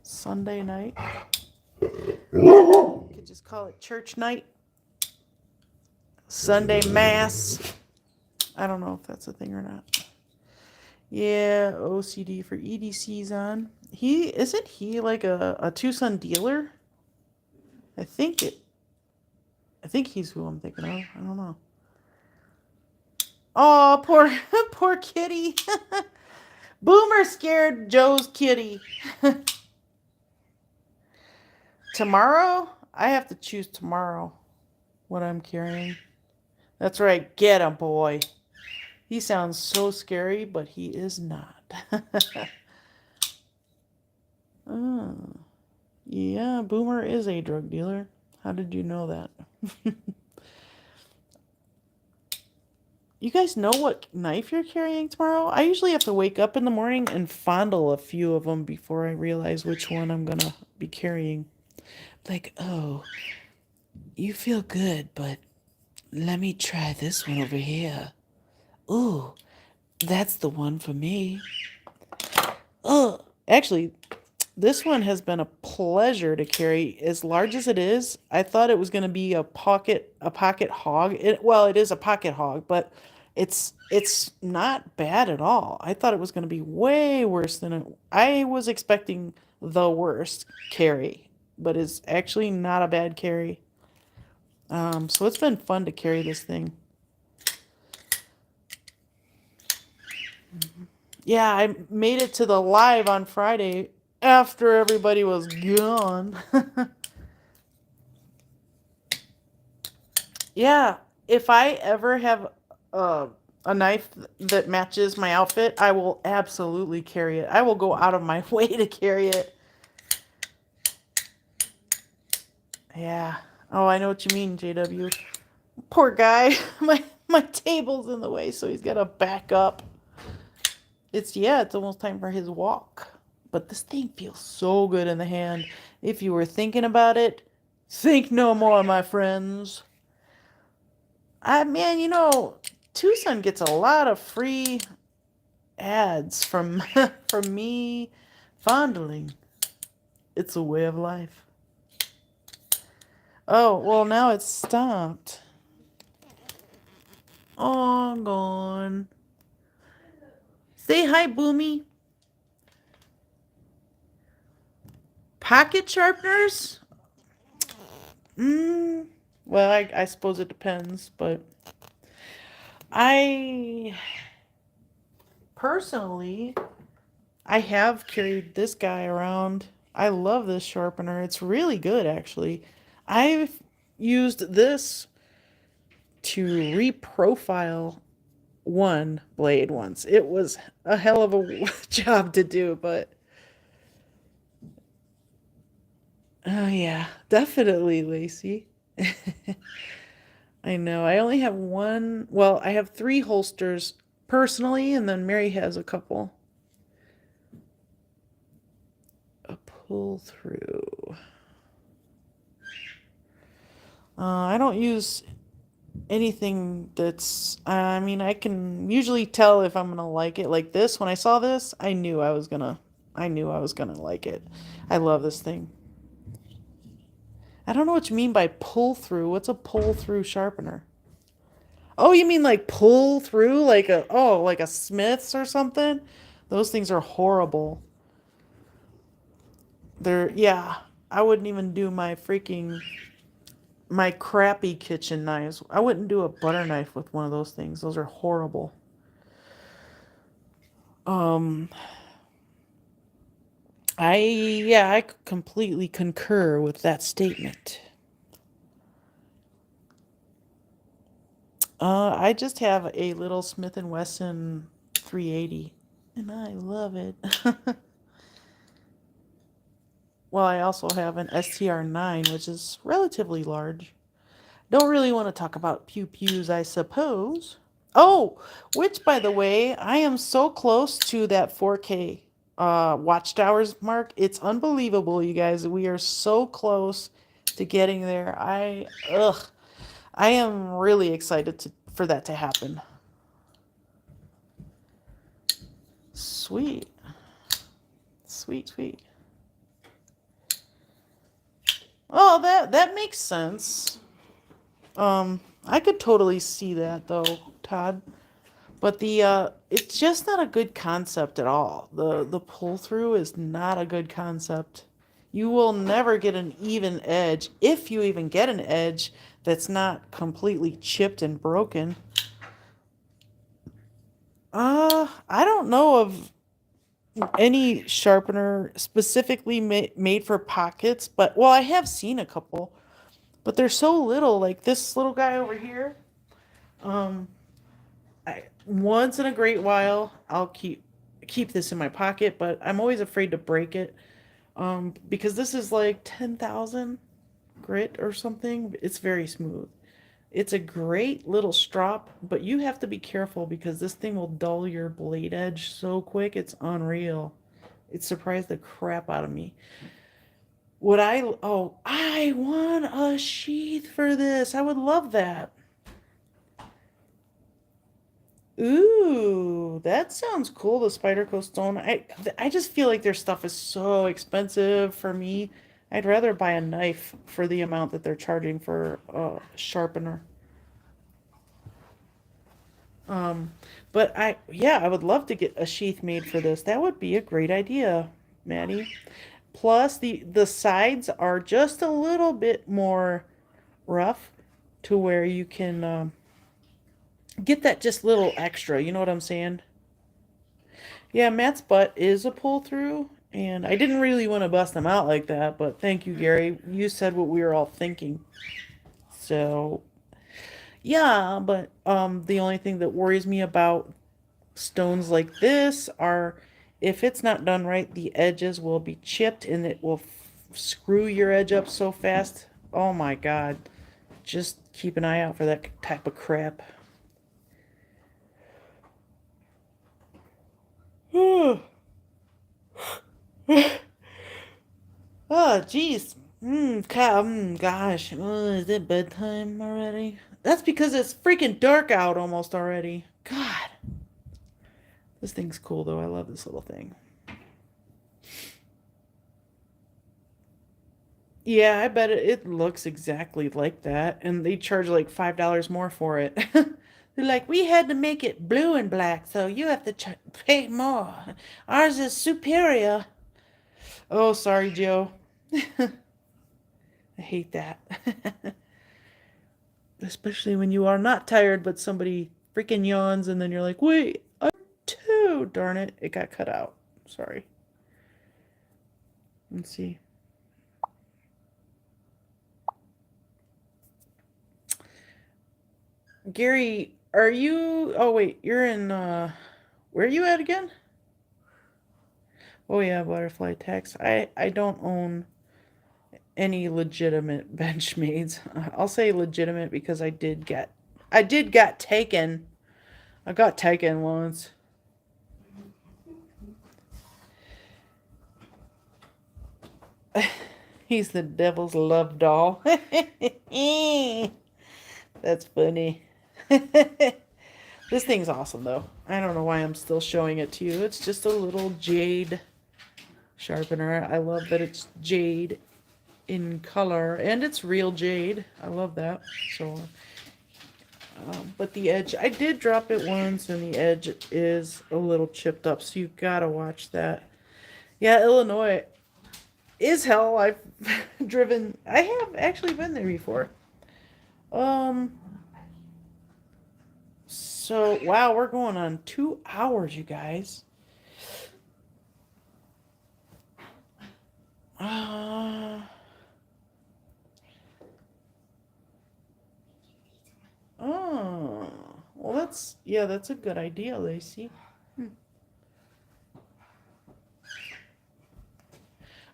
Sunday night? You could just call it church night, Sunday mass. I don't know if that's a thing or not. Yeah, OCD for EDC's on. Isn't he like a Tucson dealer? I think it. I think he's who I'm thinking of. I don't know. Oh, poor poor kitty. Boomer scared Joe's kitty. Tomorrow, I have to choose tomorrow what I'm carrying. That's right. Get him, boy. He sounds so scary, but he is not. Oh, yeah, Boomer is a drug dealer. How did you know that? You guys know what knife you're carrying tomorrow? I usually have to wake up in the morning and fondle a few of them before I realize which one I'm gonna be carrying. Like, oh, you feel good, but let me try this one over here. Ooh, that's the one for me. Oh, actually, this one has been a pleasure to carry. As large as it is, I thought it was going to be a pocket hog. Well, it is a pocket hog, but it's not bad at all. I thought it was going to be way worse than I was expecting the worst carry, but it's actually not a bad carry. So it's been fun to carry this thing. Yeah, I made it to the live on Friday after everybody was gone. Yeah, if I ever have uh, a knife that matches my outfit, I will absolutely carry it. I will go out of my way to carry it. Yeah. Oh, I know what you mean, JW. Poor guy. My table's in the way, so he's got to back up. It's almost time for his walk. But this thing feels so good in the hand. If you were thinking about it, think no more, my friends. Man, Tucson gets a lot of free ads from from me fondling. It's a way of life. Oh, well, now it's stopped. Oh, I'm gone. Say hi, Boomy. Pocket sharpeners? Well, I suppose it depends, but I personally, I have carried this guy around. I love this sharpener. It's really good, actually. I've used this to reprofile one blade once. It was a hell of a job to do, but oh yeah, definitely, Lacey. I know. I only have one. Well, I have three holsters personally, and then Mary has a couple. A pull through. I don't use anything that's. I mean, I can usually tell if I'm gonna like it. Like this, when I saw this, I knew I was gonna. I knew I was gonna like it. I love this thing. I don't know what you mean by pull through. What's a pull through sharpener? Oh, you mean like pull through like a Smith's or something? Those things are horrible. Yeah, I wouldn't even do my crappy kitchen knives. I wouldn't do a butter knife with one of those things. Those are horrible. Um I completely concur with that statement. I just have a little Smith and Wesson 380 and I love it. Well, I also have an STR9, which is relatively large. Don't really want to talk about pew pews, I suppose. Oh, which, by the way, I am so close to that 4K watchtowers mark. It's unbelievable, you guys. We are so close to getting there. I am really excited for that to happen. Sweet. Sweet, sweet. Oh, that makes sense. I could totally see that though, Todd. But the it's just not a good concept at all. The pull through is not a good concept. You will never get an even edge if you even get an edge that's not completely chipped and broken. I don't know of any sharpener specifically made for pockets, but well, I have seen a couple, but they're so little. Like this little guy over here. Um, once in a great while, I'll keep this in my pocket, but I'm always afraid to break it. Because this is like 10,000 grit or something. It's very smooth. It's a great little strop, but you have to be careful because this thing will dull your blade edge so quick. It's unreal. It surprised the crap out of me. I want a sheath for this. I would love that. Ooh, that sounds cool, the Spyderco Stone. I just feel like their stuff is so expensive for me. I'd rather buy a knife for the amount that they're charging for a sharpener. Um, but yeah, I would love to get a sheath made for this. That would be a great idea, Maddie. Plus, the sides are just a little bit more rough to where you can get that just little extra. You know what I'm saying? Yeah, Matt's butt is a pull through, and I didn't really want to bust him out like that, but thank you, Gary. You said what we were all thinking. So, yeah, but the only thing that worries me about stones like this are if it's not done right, the edges will be chipped and it will screw your edge up so fast. Oh my God. Just keep an eye out for that type of crap. Oh, jeez. Gosh. Is it bedtime already? That's because it's freaking dark out almost already. God. This thing's cool, though. I love this little thing. Yeah, I bet it looks exactly like that. And they charge like $5 more for it. They're like, we had to make it blue and black, so you have to pay more. Ours is superior. Oh, sorry, Joe. I hate that. Especially when you are not tired, but somebody freaking yawns, and then you're like, wait, I'm too. Darn it, it got cut out. Sorry. Let's see. Gary, are you? Oh, wait, you're in, where are you at again? Oh, yeah, butterfly text. I don't own any legitimate benchmades. I'll say legitimate because I did get taken. I got taken once. He's the devil's love doll. That's funny. This thing's awesome though. I don't know why I'm still showing it to you. It's just a little jade sharpener. I love that it's jade in color and it's real jade. I love that. So, but the edge, I did drop it once and the edge is a little chipped up. So you've got to watch that. Yeah, Illinois is hell. I've I have actually been there before. Um, so wow, we're going on 2 hours, you guys. Uh, oh, well, yeah, that's a good idea, Lacey. Hmm.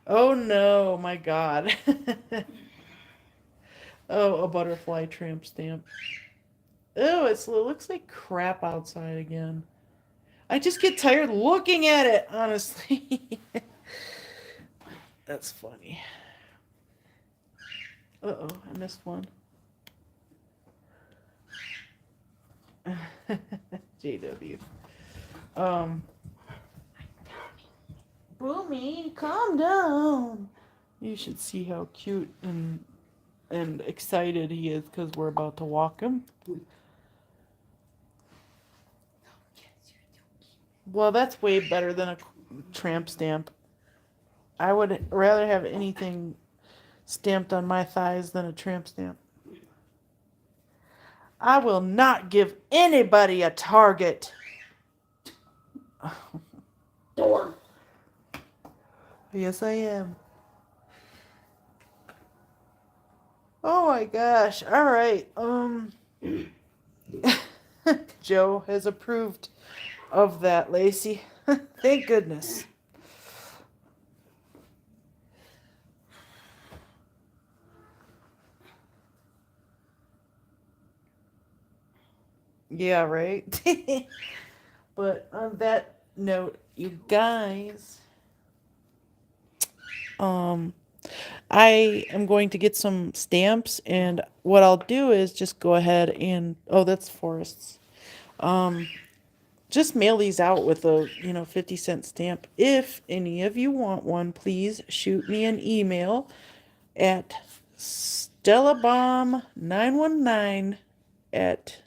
Oh no, my God. Oh, a butterfly tramp stamp. Oh, it looks like crap outside again. I just get tired looking at it, honestly. That's funny. Uh-oh, I missed one. JW. Um, Boomy, calm down. You should see how cute and excited he is because we're about to walk him. Well, that's way better than a tramp stamp. I would rather have anything stamped on my thighs than a tramp stamp. I will not give anybody a target. Door. Yes, I am. Oh my gosh. All right. Joe has approved of that, Lacey. Thank goodness. Yeah, right. But on that note, you guys, I am going to get some stamps, and what I'll do is just go ahead and that's Forrest's. Just mail these out with a 50-cent stamp. If any of you want one, please shoot me an email at stellabomb919 at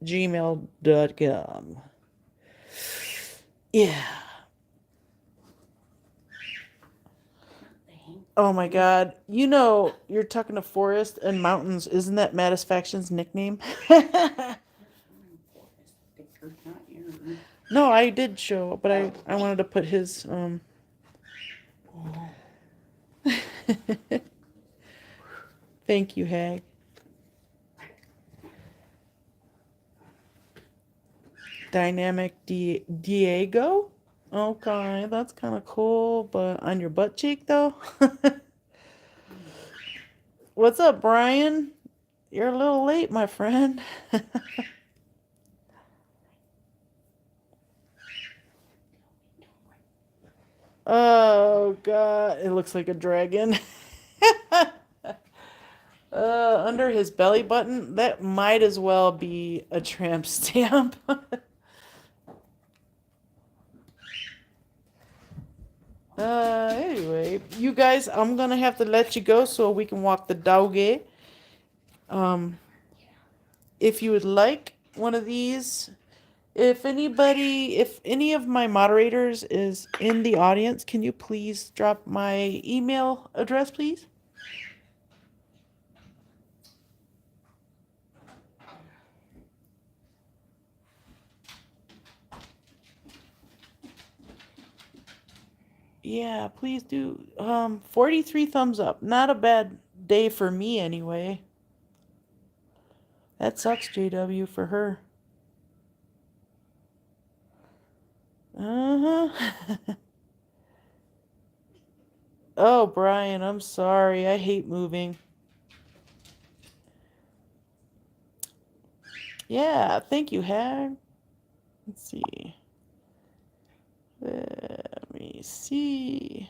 gmail.com. Yeah. Oh my God. You're talking to Forest and Mountains. Isn't that Matisfaction's nickname? No, I did show, but I wanted to put his Thank you, Hag. Dynamic Diego? Okay, that's kind of cool, but on your butt cheek though? What's up, Brian? You're a little late, my friend. Oh God, it looks like a dragon. Under his belly button, that might as well be a tramp stamp. Anyway, you guys, I'm gonna have to let you go so we can walk the doggy. If you would like one of these, if any of my moderators is in the audience, can you please drop my email address, please? Yeah, please do. 43 thumbs up. Not a bad day for me anyway. That sucks, JW, for her. Uh-huh. Oh, Brian, I'm sorry. I hate moving. Yeah, thank you, Hag. Let's see. Let me see.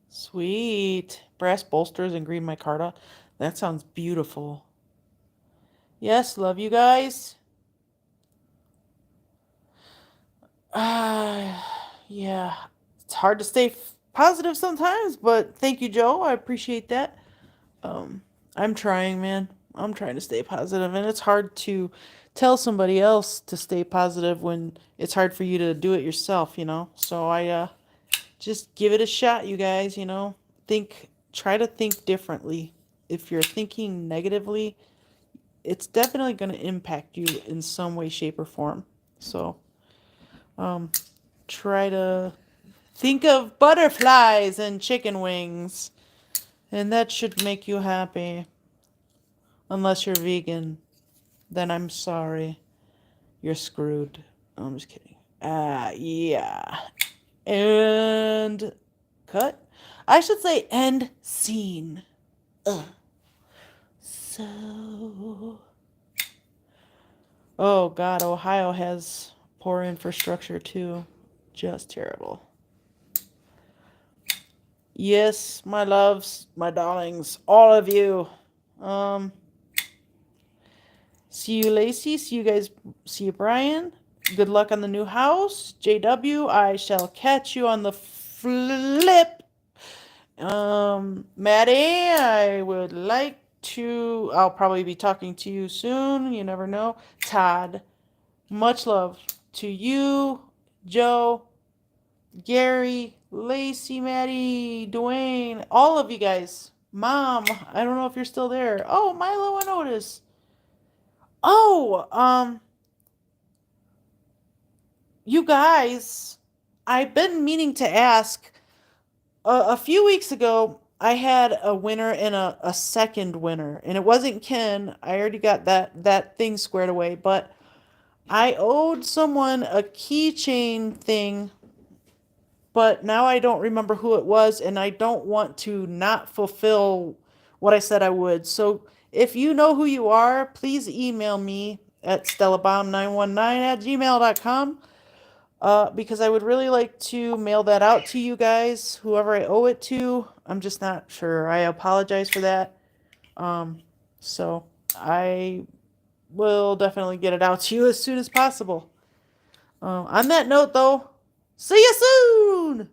Sweet. Brass bolsters and green micarta. That sounds beautiful. Yes, love you guys. Yeah. It's hard to stay positive sometimes, but thank you, Joe. I appreciate that. I'm trying, man. I'm trying to stay positive, and it's hard to tell somebody else to stay positive when it's hard for you to do it yourself, So I just give it a shot, you guys, try to think differently. If you're thinking negatively, it's definitely going to impact you in some way, shape, or form. So, try to think of butterflies and chicken wings, and that should make you happy. Unless you're vegan, then I'm sorry. You're screwed. I'm just kidding. Yeah. And cut. I should say end scene. So. Oh God, Ohio has poor infrastructure too. Just terrible. Yes, my loves, my darlings, all of you. See you, Lacey. See you guys. See you, Brian. good luck on the new house. JW, I shall catch you on the flip. Maddie, I would like to, I'll probably be talking to you soon. You never know. Todd, much love to you. Joe, Gary, Lacey, Maddie, Dwayne, all of you guys. Mom, I don't know if you're still there. Oh, Milo and Otis. Oh, you guys, I've been meaning to ask. A few weeks ago, I had a winner and a second winner, and it wasn't Ken. I already got that thing squared away, but I owed someone a keychain thing, but now I don't remember who it was, and I don't want to not fulfill what I said I would. So if you know who you are, please email me at stellabaum919@gmail.com. Because I would really like to mail that out to you guys, whoever I owe it to. I'm just not sure. I apologize for that. So I will definitely get it out to you as soon as possible. On that note, though, see you soon!